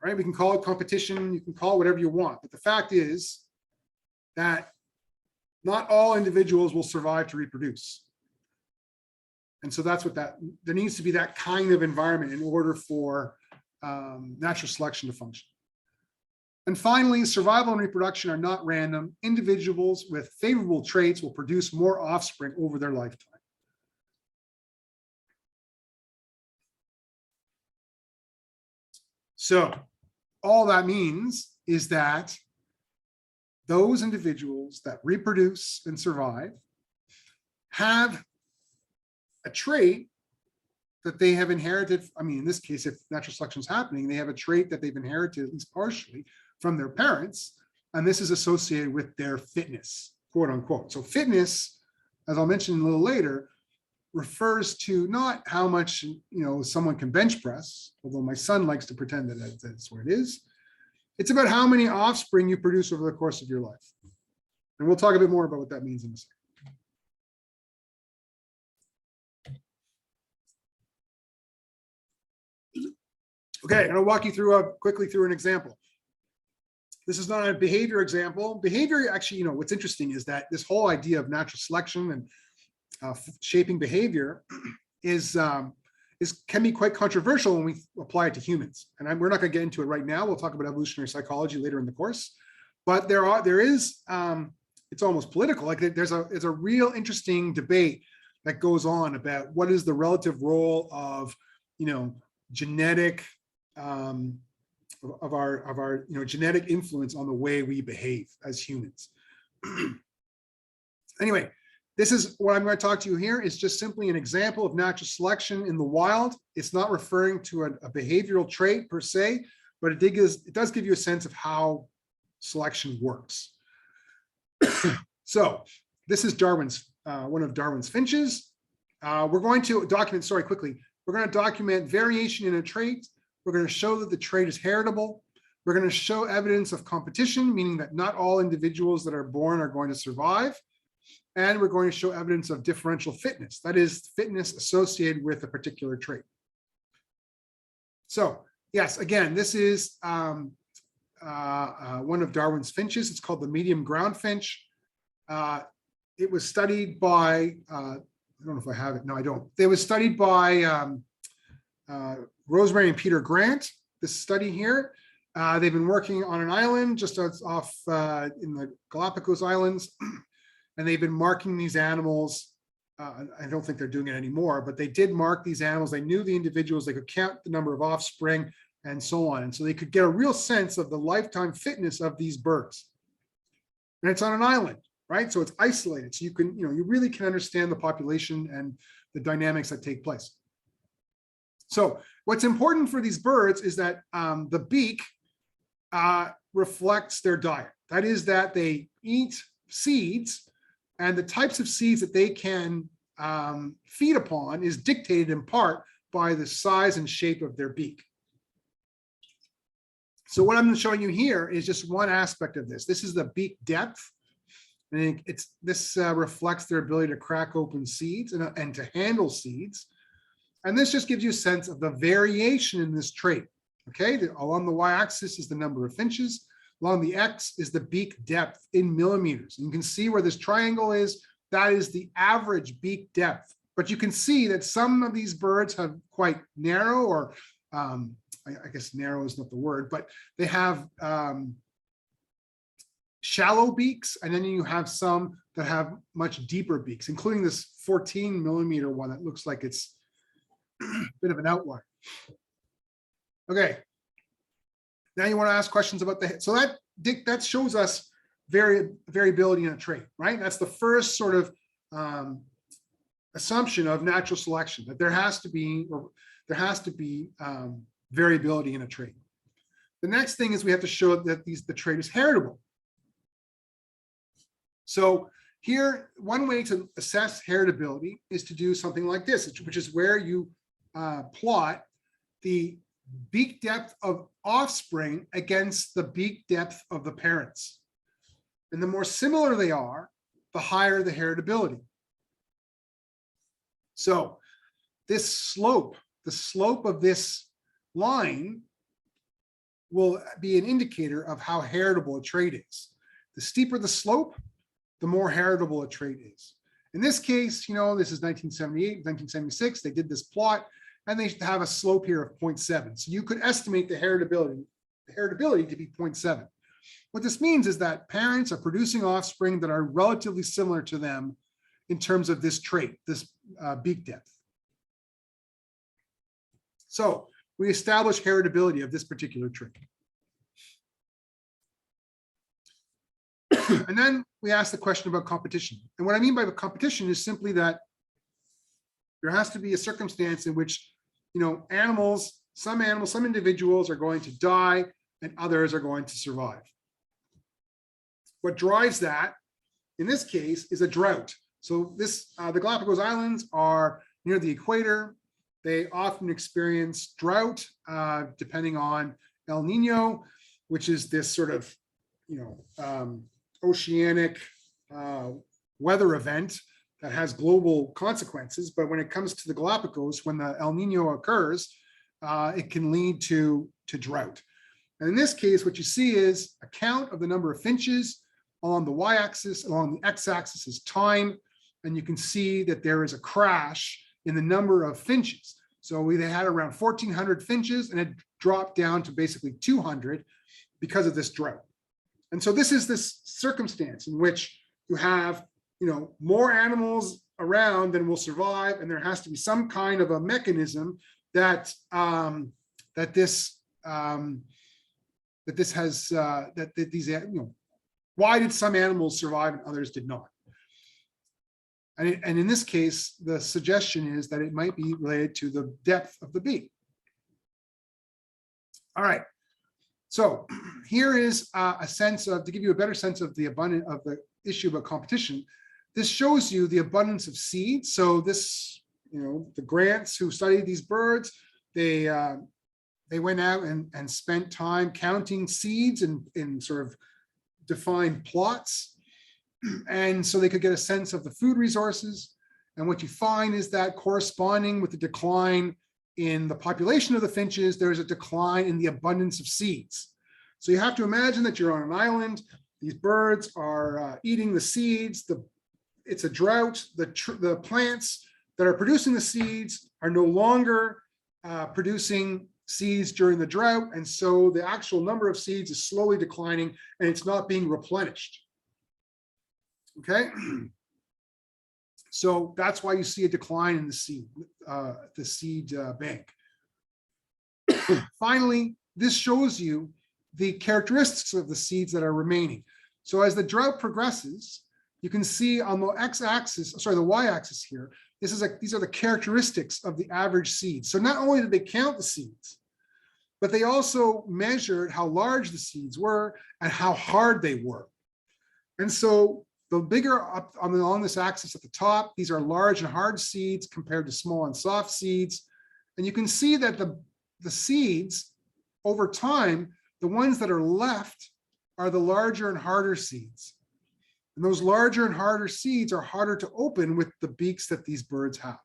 Right? We can call it competition, you can call it whatever you want, but the fact is that not all individuals will survive to reproduce. And so that's what there needs to be that kind of environment in order for natural selection to function. And finally, survival and reproduction are not random. Individuals with favorable traits will produce more offspring over their lifetime. So all that means is that those individuals that reproduce and survive have a trait that they have inherited. I mean, in this case, if natural selection is happening, they have a trait that they've inherited, at least partially, from their parents, and this is associated with their fitness, quote unquote. So fitness, as I'll mention a little later, refers to not how much someone can bench press, although my son likes to pretend that that's what it is. It's about how many offspring you produce over the course of your life. And we'll talk a bit more about what that means in a second. Okay, I'm going to walk you through quickly through an example. This is not a behavior example. Behavior, actually, what's interesting is that this whole idea of natural selection and shaping behavior can be quite controversial when we apply it to humans. And we're not going to get into it right now. We'll talk about evolutionary psychology later in the course. But there is, it's almost political. Like there's a real interesting debate that goes on about what is the relative role of, genetic of our genetic influence on the way we behave as humans. Anyway, this is what I'm going to talk to you here is just simply an example of natural selection in the wild. It's not referring to a behavioral trait per se, but it does give you a sense of how selection works. So this is one of Darwin's finches. We're going to document, we're going to document variation in a trait. We're going to show that the trait is heritable. We're going to show evidence of competition, meaning that not all individuals that are born are going to survive. And we're going to show evidence of differential fitness, that is, fitness associated with a particular trait. So, yes, again, this is one of Darwin's finches. It's called the medium ground finch. It was studied by, I don't know if I have it. No, I don't. It was studied by Rosemary and Peter Grant, this study here. They've been working on an island just off in the Galapagos Islands, and they've been marking these animals. I don't think they're doing it anymore, but they did mark these animals. They knew the individuals, they could count the number of offspring and so on. And so they could get a real sense of the lifetime fitness of these birds. And it's on an island, right? So it's isolated. So you can, you really can understand the population and the dynamics that take place. So what's important for these birds is that the beak reflects their diet. That is that they eat seeds, and the types of seeds that they can feed upon is dictated in part by the size and shape of their beak. So what I'm showing you here is just one aspect of this. This is the beak depth. And this reflects their ability to crack open seeds and to handle seeds. And this just gives you a sense of the variation in this trait. Okay, along the y-axis is the number of finches. Along the x is the beak depth in millimeters. And you can see where this triangle is. That is the average beak depth. But you can see that some of these birds have quite narrow, or I guess narrow is not the word, but they have shallow beaks. And then you have some that have much deeper beaks, including this 14 millimeter one that looks like it's a bit of an outlier. Okay. Now you want to ask questions about so that shows us variability in a trait, right? That's the first sort of assumption of natural selection, that there has to be variability in a trait. The next thing is we have to show that the trait is heritable. So here, one way to assess heritability is to do something like this, which is where you plot the beak depth of offspring against the beak depth of the parents. And the more similar they are, the higher the heritability. So this slope, the slope of this line will be an indicator of how heritable a trait is. The steeper the slope, the more heritable a trait is. In this case, you know, this is 1978, 1976, they did this plot, and they have a slope here of 0.7. So you could estimate the heritability to be 0.7. What this means is that parents are producing offspring that are relatively similar to them in terms of this trait, this beak depth. So we establish heritability of this particular trait. And then we ask the question about competition. And what I mean by the competition is simply that there has to be a circumstance in which, you know, some individuals are going to die and others are going to survive. What drives that, in this case, is a drought. So the Galapagos Islands are near the equator. They often experience drought, depending on El Nino, which is this sort of, you know, oceanic weather event that has global consequences. But when it comes to the Galapagos, when the El Nino occurs, it can lead to drought. And in this case, what you see is a count of the number of finches on the y-axis. Along the x-axis is time. And you can see that there is a crash in the number of finches. So they had around 1,400 finches, and it dropped down to basically 200 because of this drought. And so this is this circumstance in which you have, you know, more animals around than will survive, and there has to be some kind of a mechanism that these, you know, why did some animals survive and others did not? And in this case, the suggestion is that it might be related to the depth of the beak. All right. So here is a sense of, to give you a better sense of the issue about competition. This shows you the abundance of seeds. So this, you know, the Grants who studied these birds, they went out and spent time counting seeds in sort of defined plots. And so they could get a sense of the food resources. And what you find is that corresponding with the decline in the population of the finches, there's a decline in the abundance of seeds. So you have to imagine that you're on an island. These birds are eating the seeds. It's a drought. The plants that are producing the seeds are no longer producing seeds during the drought. And so the actual number of seeds is slowly declining, and it's not being replenished. Okay, so that's why you see a decline in the seed bank. Finally, this shows you the characteristics of the seeds that are remaining. So as the drought progresses, you can see on the x-axis, sorry, the y-axis here, these are the characteristics of the average seed. So not only did they count the seeds, but they also measured how large the seeds were and how hard they were. And so the bigger up on this axis at the top, these are large and hard seeds compared to small and soft seeds. And you can see that the seeds over time, the ones that are left are the larger and harder seeds. And those larger and harder seeds are harder to open with the beaks that these birds have.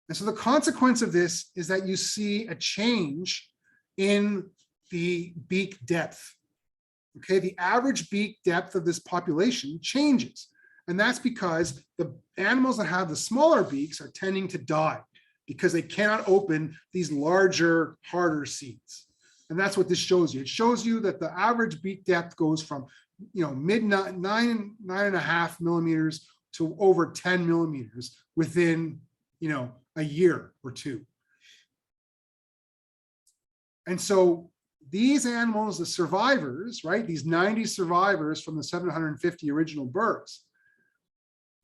And so the consequence of this is that you see a change in the beak depth. Okay, the average beak depth of this population changes. And that's because the animals that have the smaller beaks are tending to die because they cannot open these larger, harder seeds. And that's what this shows you. It shows you that the average beak depth goes from, you know, mid 9.5 millimeters to over 10 millimeters within, you know, a year or two. And so these animals, the survivors, right, these 90 survivors from the 750 original birds,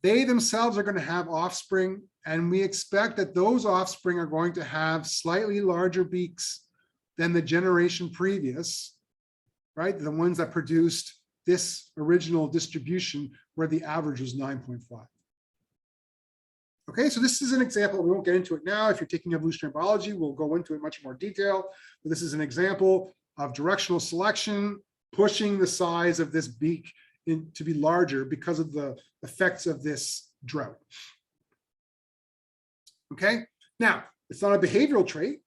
They themselves are going to have offspring, and we expect that those offspring are going to have slightly larger beaks than the generation previous, right? The ones that produced this original distribution where the average was 9.5. Okay, so this is an example. We won't get into it now. If you're taking evolutionary biology, we'll go into it much more detail. But this is an example of directional selection pushing the size of this beak to be larger because of the effects of this drought. Okay, now it's not a behavioral trait,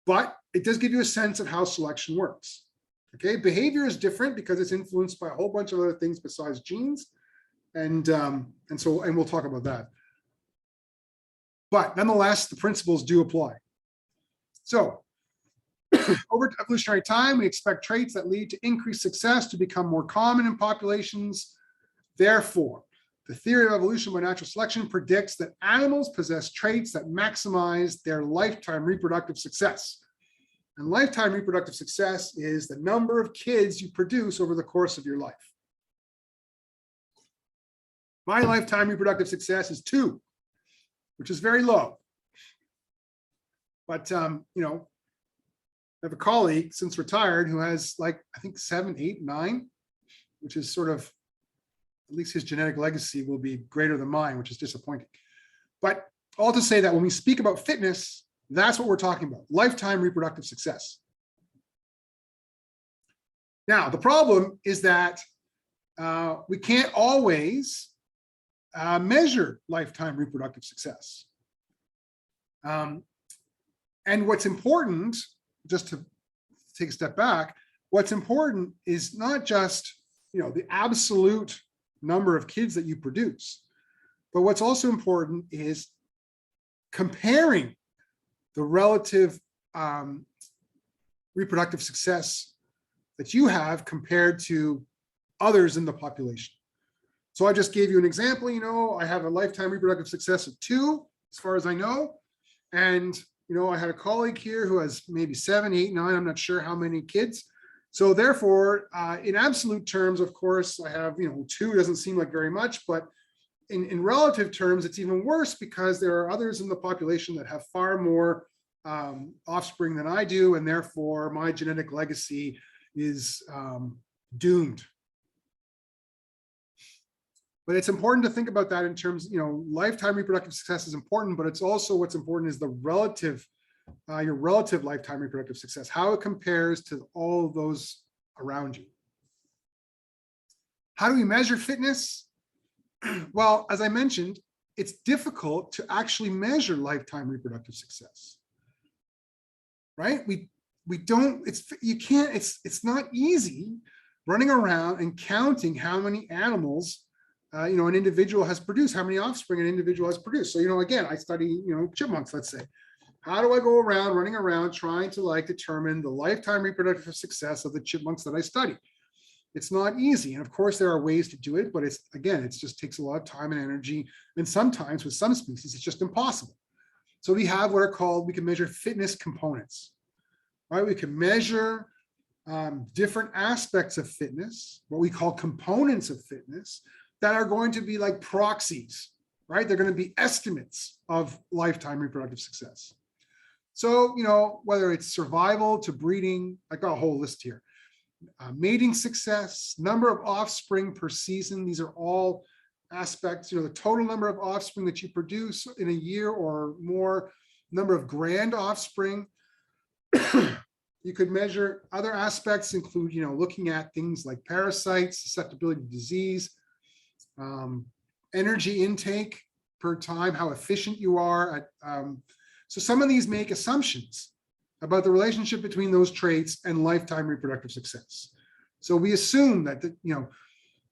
but it does give you a sense of how selection works. Okay, behavior is different because it's influenced by a whole bunch of other things besides genes, and we'll talk about that. But nonetheless, the principles do apply. So over evolutionary time, we expect traits that lead to increased success to become more common in populations. Therefore, the theory of evolution by natural selection predicts that animals possess traits that maximize their lifetime reproductive success. And lifetime reproductive success is the number of kids you produce over the course of your life. My lifetime reproductive success is 2, which is very low. But, I have a colleague since retired who has like, I think 7, 8, 9, which is sort of, at least his genetic legacy will be greater than mine, which is disappointing. But all to say that when we speak about fitness, that's what we're talking about, lifetime reproductive success. Now, the problem is that we can't always measure lifetime reproductive success. And what's important, just to take a step back, what's important is not just, the absolute number of kids that you produce, but what's also important is comparing the relative reproductive success that you have compared to others in the population. So I just gave you an example, I have a lifetime reproductive success of 2, as far as I know. And, I had a colleague here who has maybe 7, 8, 9, I'm not sure how many kids. So therefore, in absolute terms, of course, I have, 2 doesn't seem like very much, but in relative terms, it's even worse because there are others in the population that have far more offspring than I do, and therefore my genetic legacy is doomed. But it's important to think about that in terms, lifetime reproductive success is important, but it's also what's important is the relative, your relative lifetime reproductive success, how it compares to all of those around you. How do we measure fitness? Well, as I mentioned, it's difficult to actually measure lifetime reproductive success, right? It's not easy running around and counting how many animals an individual has produced, how many offspring an individual has produced. So, again, I study, chipmunks, let's say. How do I go around running around trying to determine the lifetime reproductive success of the chipmunks that I study? It's not easy. And of course, there are ways to do it, but it just takes a lot of time and energy. And sometimes with some species, it's just impossible. So we have what are called, we can measure fitness components, right? We can measure different aspects of fitness, what we call components of fitness, that are going to be like proxies, right? They're going to be estimates of lifetime reproductive success. So, whether it's survival to breeding, I got a whole list here. Mating success, number of offspring per season. These are all aspects, the total number of offspring that you produce in a year or more, number of grand offspring. You could measure other aspects include, looking at things like parasites, susceptibility to disease, energy intake per time, how efficient you are at, so some of these make assumptions about the relationship between those traits and lifetime reproductive success. So we assume that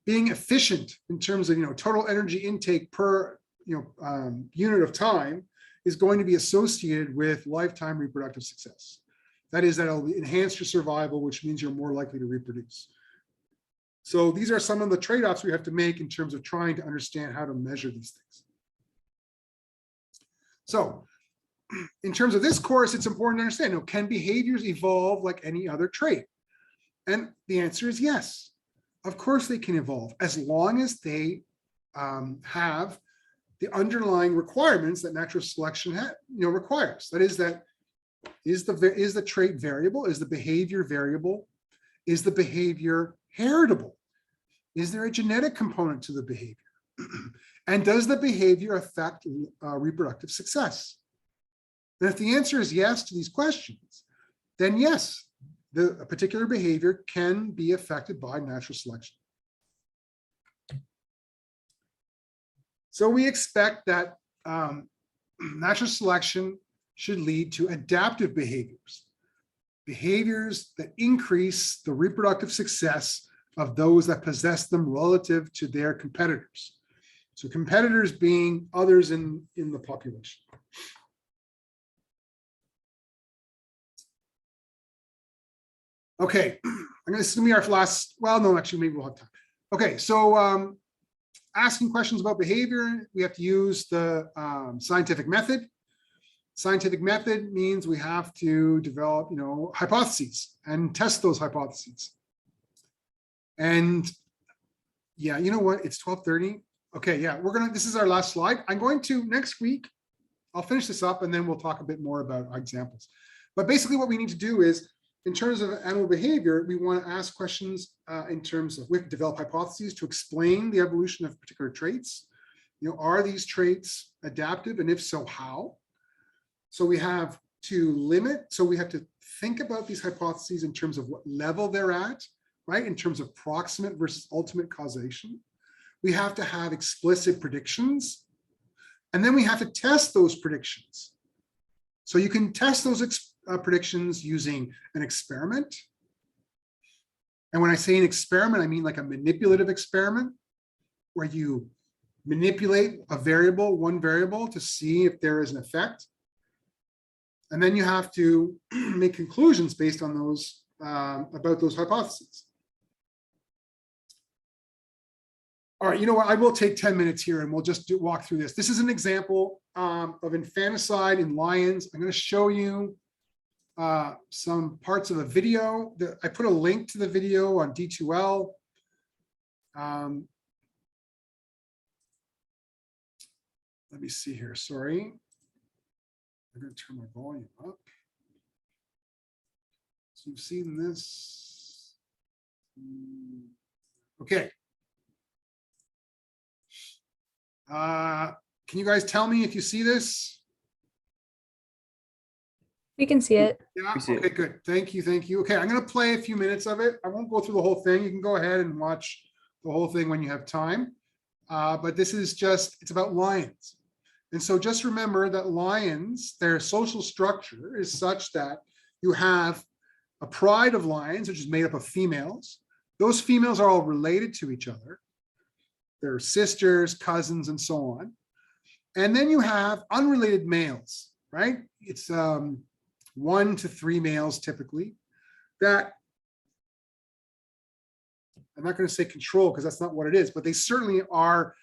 being efficient in terms of total energy intake per unit of time is going to be associated with lifetime reproductive success. That is, that it'll enhance your survival, which means you're more likely to reproduce. So these are some of the trade-offs we have to make in terms of trying to understand how to measure these things. So in terms of this course, it's important to understand, can behaviors evolve like any other trait? And the answer is yes. Of course they can evolve, as long as they have the underlying requirements that natural selection requires. That is, is the trait variable? Is the behavior variable? Is the behavior heritable? Is there a genetic component to the behavior? And does the behavior affect reproductive success? And if the answer is yes to these questions, then yes, a particular behavior can be affected by natural selection. So we expect that natural selection should lead to adaptive behaviors, behaviors that increase the reproductive success of those that possess them relative to their competitors. So competitors being others in the population. Okay, this is gonna be our last, well, no, actually, maybe we'll have time. Okay, so asking questions about behavior, we have to use the scientific method. Scientific method means we have to develop, hypotheses and test those hypotheses. And yeah, you know what? It's 12:30. Okay, yeah, this is our last slide. I'm going to, next week, I'll finish this up and then we'll talk a bit more about examples. But basically what we need to do is, in terms of animal behavior, we want to ask questions in terms of, we have to develop hypotheses to explain the evolution of particular traits. Are these traits adaptive? And if so, how? So we have to limit, so we have to think about these hypotheses in terms of what level they're at, right? In terms of proximate versus ultimate causation. We have to have explicit predictions. And then we have to test those predictions. So you can test those predictions using an experiment. And when I say an experiment, I mean like a manipulative experiment where you manipulate one variable to see if there is an effect. And then you have to make conclusions based on those, about those hypotheses. All right, you know what? I will take 10 minutes here and we'll just walk through this. This is an example of infanticide in lions. I'm going to show you some parts of a video. I put a link to the video on D2L. Let me see here, sorry. I'm going to turn my volume up. So you've seen this. Okay. Can you guys tell me if you see this? We can see it. Yeah, okay, good. Thank you, thank you. Okay, I'm going to play a few minutes of it. I won't go through the whole thing. You can go ahead and watch the whole thing when you have time. But this is it's about lions. And so just remember that lions, their social structure is such that you have a pride of lions, which is made up of females. Those females are all related to each other. They're sisters, cousins, and so on. And then you have unrelated males, right? It's 1 to 3 males typically that, I'm not going to say control because that's not what it is, but they certainly are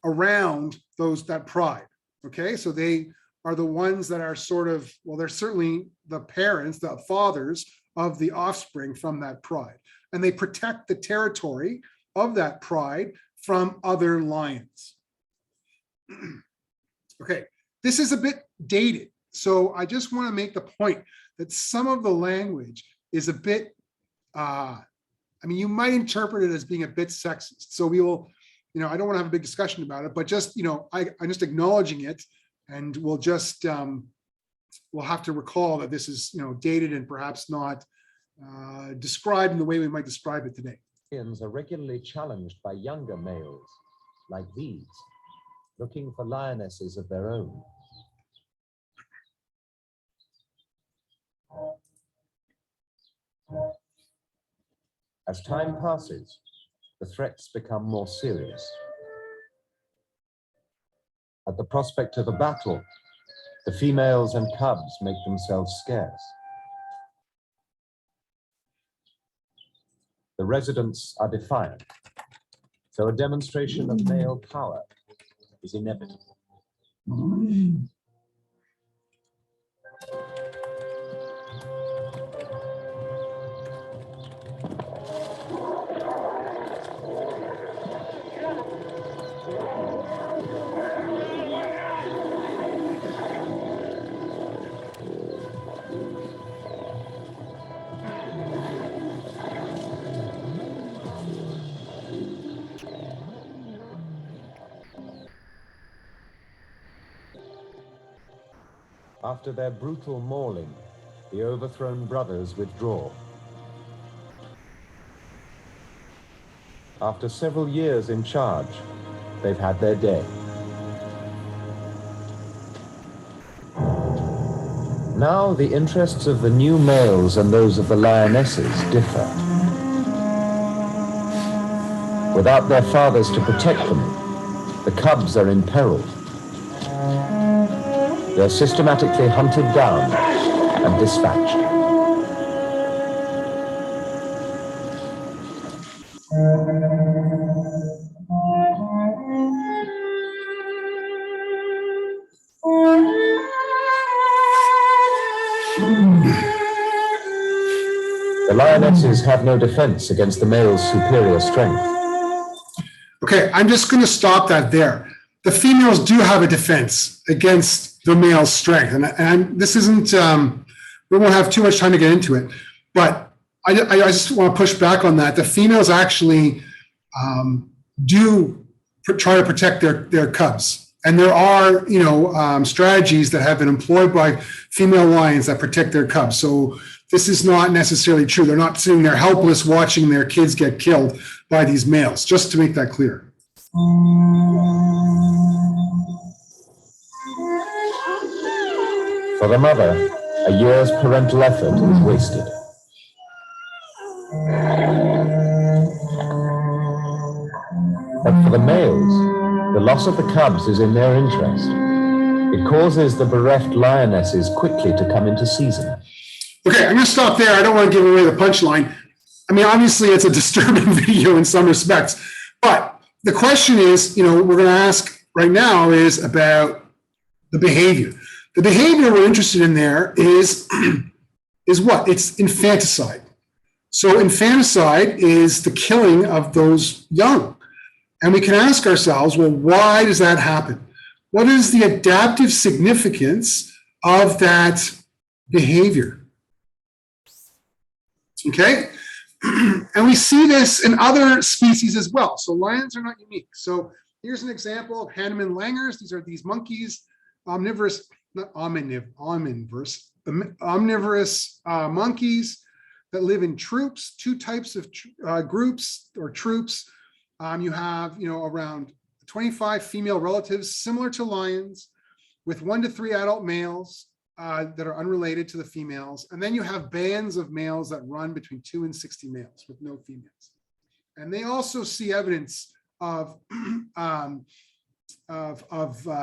around that pride. Okay, so they are the ones that are sort of, well, they're certainly the parents, the fathers of the offspring from that pride. And they protect the territory of that pride from other lions. Okay, this is a bit dated. So I just want to make the point that some of the language is a bit, I mean, you might interpret it as being a bit sexist. So we will, I don't want to have a big discussion about it, but just, I'm just acknowledging it, and we'll just, we'll have to recall that this is, dated and perhaps not described in the way we might describe it today. Lions are regularly challenged by younger males, like these, looking for lionesses of their own. As time passes, the threats become more serious. At the prospect of a battle, the females and cubs make themselves scarce. The residents are defiant, so a demonstration of male power is inevitable. After their brutal mauling, the overthrown brothers withdraw. After several years in charge, they've had their day. Now the interests of the new males and those of the lionesses differ. Without their fathers to protect them, the cubs are in peril. They're systematically hunted down and dispatched. The lionesses have no defense against the male's superior strength. Okay, I'm just going to stop that there. The females do have a defense against the male's strength. And this isn't, we won't have too much time to get into it, but I just want to push back on that. The females actually do try to protect their cubs. And there are, strategies that have been employed by female lions that protect their cubs. So this is not necessarily true. They're not sitting there helpless watching their kids get killed by these males, just to make that clear. For the mother, a year's parental effort is wasted. But for the males, the loss of the cubs is in their interest. It causes the bereft lionesses quickly to come into season. Okay, I'm going to stop there. I don't want to give away the punchline. I mean, obviously, it's a disturbing video in some respects. But the question is, we're going to ask right now is about the behavior. The behavior we're interested in there is what? It's infanticide. So infanticide is the killing of those young. And we can ask ourselves, well, why does that happen? What is the adaptive significance of that behavior? Okay, and we see this in other species as well. So lions are not unique. So here's an example of Hanneman langurs. These are these monkeys, omnivorous monkeys that live in troops, two types of groups or troops. You have, around 25 female relatives similar to lions with 1 to 3 adult males that are unrelated to the females. And then you have bands of males that run between 2 and 60 males with no females. And they also see evidence of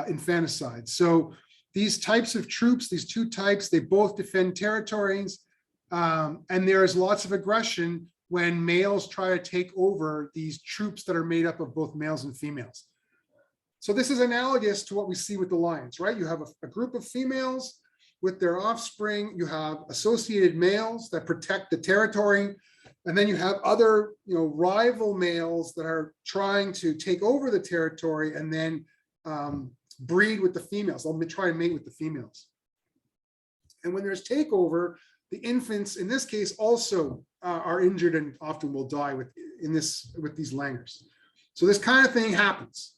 infanticide. So these types of troops, these two types, they both defend territories. And there is lots of aggression when males try to take over these troops that are made up of both males and females. So this is analogous to what we see with the lions, right? You have a group of females with their offspring. You have associated males that protect the territory. And then you have other, rival males that are trying to take over the territory and then breed with the females. They'll try and mate with the females. And when there's takeover, the infants, in this case, also are injured and often will die with these langurs. So this kind of thing happens,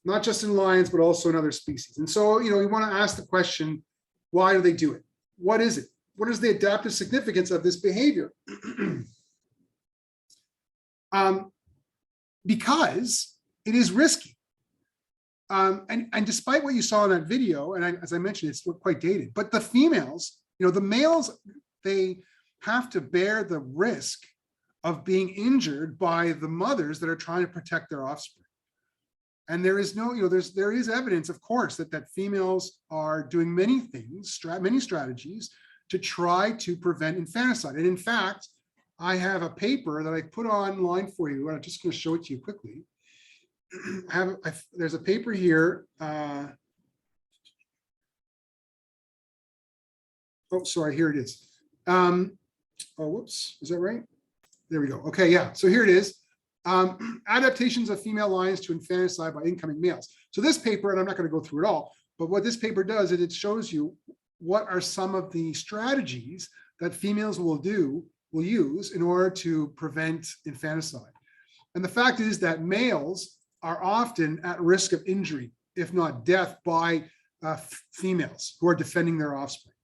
not just in lions, but also in other species. And so, we want to ask the question, why do they do it? What is it? What is the adaptive significance of this behavior? Because it is risky. And despite what you saw in that video, and as I mentioned, it's quite dated, but the females, the males, they have to bear the risk of being injured by the mothers that are trying to protect their offspring. And there is no, there is evidence, of course, that females are doing many things, many strategies to try to prevent infanticide. And in fact, I have a paper that I put online for you, and I'm just going to show it to you quickly. There's a paper here. Oh, sorry, here it is. Oh, whoops, is that right? There we go. Okay, yeah, so here it is. Adaptations of female lions to infanticide by incoming males. So this paper, and I'm not going to go through it all, but what this paper does is it shows you what are some of the strategies that females will use in order to prevent infanticide. And the fact is that males are often at risk of injury, if not death, by females who are defending their offspring.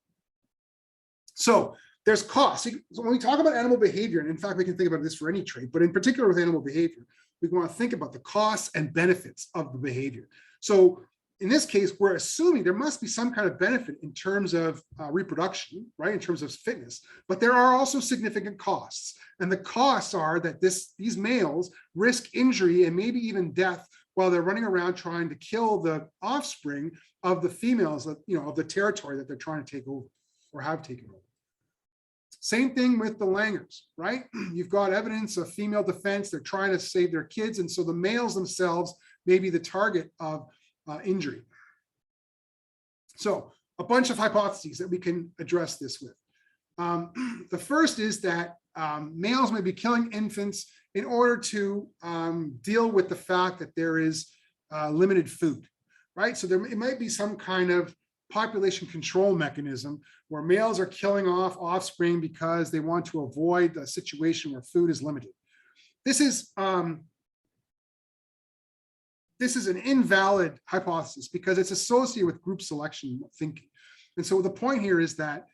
So there's costs. So when we talk about animal behavior, and in fact, we can think about this for any trait, but in particular with animal behavior, we want to think about the costs and benefits of the behavior. So in this case, we're assuming there must be some kind of benefit in terms of reproduction, right? In terms of fitness, but there are also significant costs. And the costs are that these males risk injury and maybe even death while they're running around trying to kill the offspring of the females that, of the territory that they're trying to take over or have taken over. Same thing with the langurs, right? You've got evidence of female defense. They're trying to save their kids. And so the males themselves may be the target of injury. So a bunch of hypotheses that we can address this with. The first is that males may be killing infants in order to deal with the fact that there is limited food, right? So it might be some kind of population control mechanism where males are killing off offspring because they want to avoid a situation where food is limited. This is an invalid hypothesis because it's associated with group selection thinking. And so the point here is that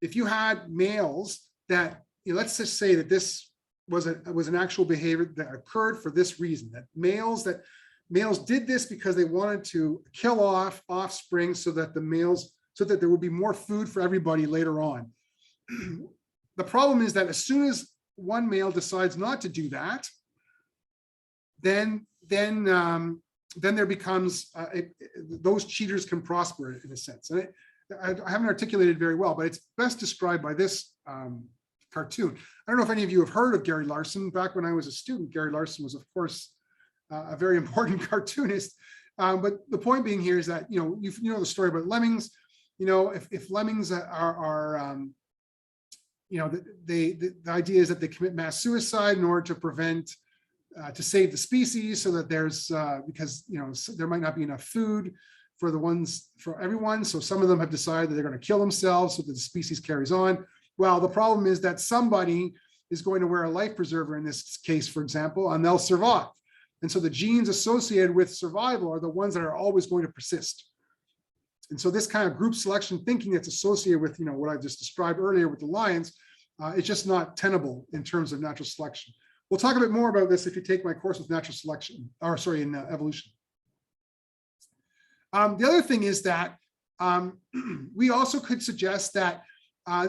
if you had males that, let's just say that this was an actual behavior that occurred for this reason, that males did this because they wanted to kill off offspring so that there would be more food for everybody later on. The problem is that as soon as one male decides not to do that, then there becomes those cheaters can prosper in a sense. And I haven't articulated very well, but it's best described by this cartoon. I don't know if any of you have heard of Gary Larson. Back when I was a student, Gary Larson was, of course, a very important cartoonist. But the point being here is that, you know the story about lemmings. If lemmings are the idea is that they commit mass suicide in order to save the species, so that there's because there might not be enough food for everyone. So some of them have decided that they're going to kill themselves so that the species carries on. Well, the problem is that somebody is going to wear a life preserver in this case, for example, and they'll survive. And so the genes associated with survival are the ones that are always going to persist. And so this kind of group selection thinking that's associated with, what I just described earlier with the lions, it's just not tenable in terms of natural selection. We'll talk a bit more about this if you take my course with natural selection, in evolution. The other thing is that we also could suggest that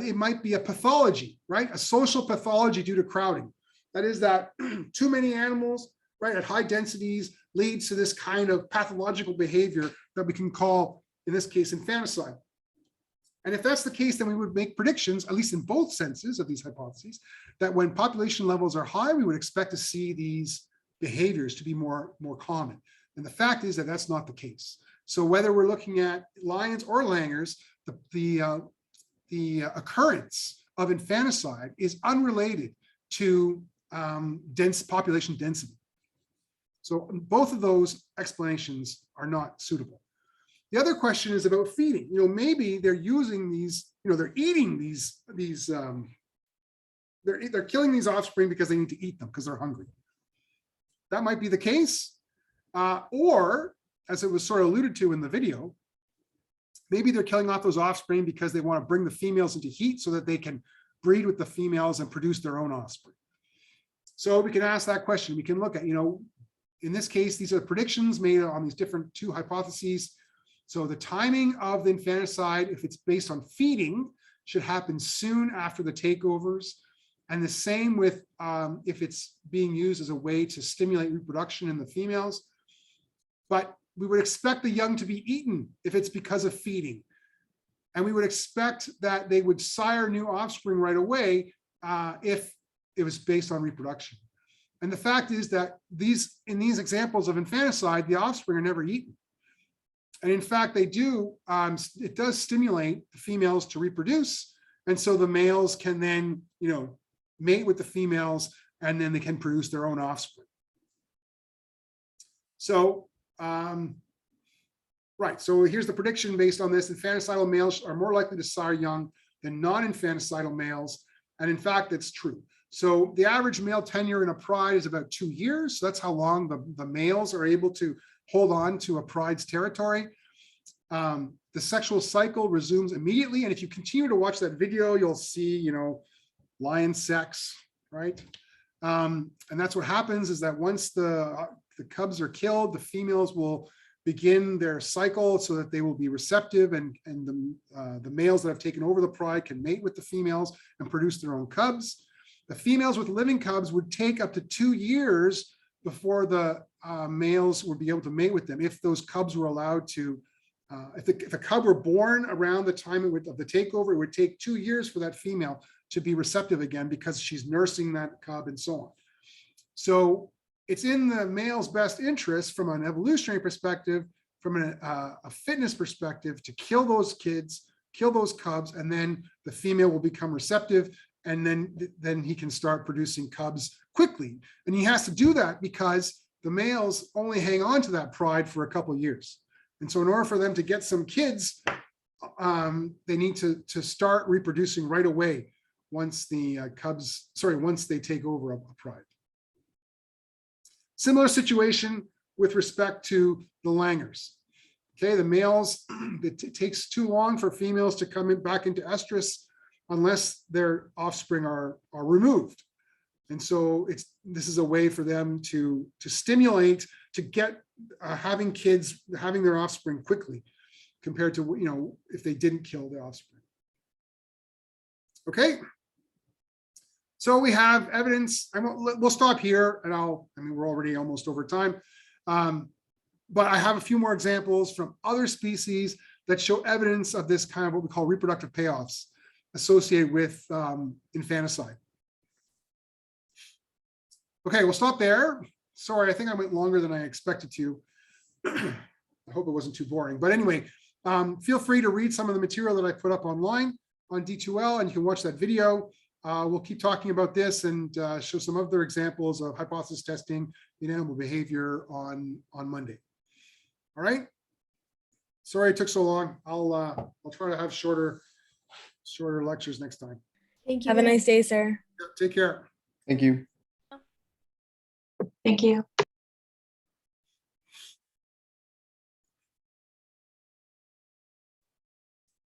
it might be a pathology, right? A social pathology due to crowding. That is that too many animals, right, at high densities leads to this kind of pathological behavior that we can call, in this case, infanticide. And if that's the case, then we would make predictions, at least in both senses of these hypotheses, that when population levels are high, we would expect to see these behaviors to be more common. And the fact is that that's not the case. So whether we're looking at lions or langurs, the occurrence of infanticide is unrelated to population density. So both of those explanations are not suitable. The other question is about feeding. Maybe they're using these, they're eating they're killing these offspring because they need to eat them because they're hungry. That might be the case. Or, as it was sort of alluded to in the video, maybe they're killing off those offspring because they want to bring the females into heat so that they can breed with the females and produce their own offspring. So we can ask that question. We can look at, in this case, these are predictions made on these different two hypotheses. So the timing of the infanticide, if it's based on feeding, should happen soon after the takeovers. And the same with if it's being used as a way to stimulate reproduction in the females. But we would expect the young to be eaten if it's because of feeding. And we would expect that they would sire new offspring right away if it was based on reproduction. And the fact is that in these examples of infanticide, the offspring are never eaten. And in fact, they do, it does stimulate the females to reproduce. And so the males can then, mate with the females and then they can produce their own offspring. So, right, so here's the prediction based on this. Infanticidal males are more likely to sire young than non-infanticidal males. And in fact, it's true. So the average male tenure in a pride is about 2 years. So that's how long the males are able to hold on to a pride's territory. The sexual cycle resumes immediately. And if you continue to watch that video, you'll see, you know, lion sex, right? And that's what happens, is that once the cubs are killed, the females will begin their cycle so that they will be receptive, and the males that have taken over the pride can mate with the females and produce their own cubs. The females with living cubs would take up to 2 years before the males would be able to mate with them, if those cubs were allowed to. If a cub were born around the time of the takeover, it would take 2 years for that female to be receptive again, because she's nursing that cub and so on. So it's in the male's best interest from an evolutionary perspective, from a fitness perspective, to kill those kids, kill those cubs, and then the female will become receptive, and then he can start producing cubs quickly. And he has to do that because the males only hang on to that pride for a couple of years. And so in order for them to get some kids, they need to start reproducing right away once the once they take over a pride. Similar situation with respect to the langurs. Okay, the males, it takes too long for females to come back into estrus unless their offspring are removed. And so this is a way for them to stimulate, to get having kids, having their offspring quickly, compared to, you know, if they didn't kill their offspring. Okay. So we have evidence. We'll stop here, and we're already almost over time. But I have a few more examples from other species that show evidence of this kind of what we call reproductive payoffs associated with infanticide. Okay, we'll stop there. Sorry, I think I went longer than I expected to. I hope it wasn't too boring. But anyway, feel free to read some of the material that I put up online on D2L, and you can watch that video. We'll keep talking about this and show some other examples of hypothesis testing in animal behavior on Monday. All right. Sorry it took so long. I'll try to have shorter lectures next time. Thank you. Have a nice day, sir. Take care. Thank you. Thank you.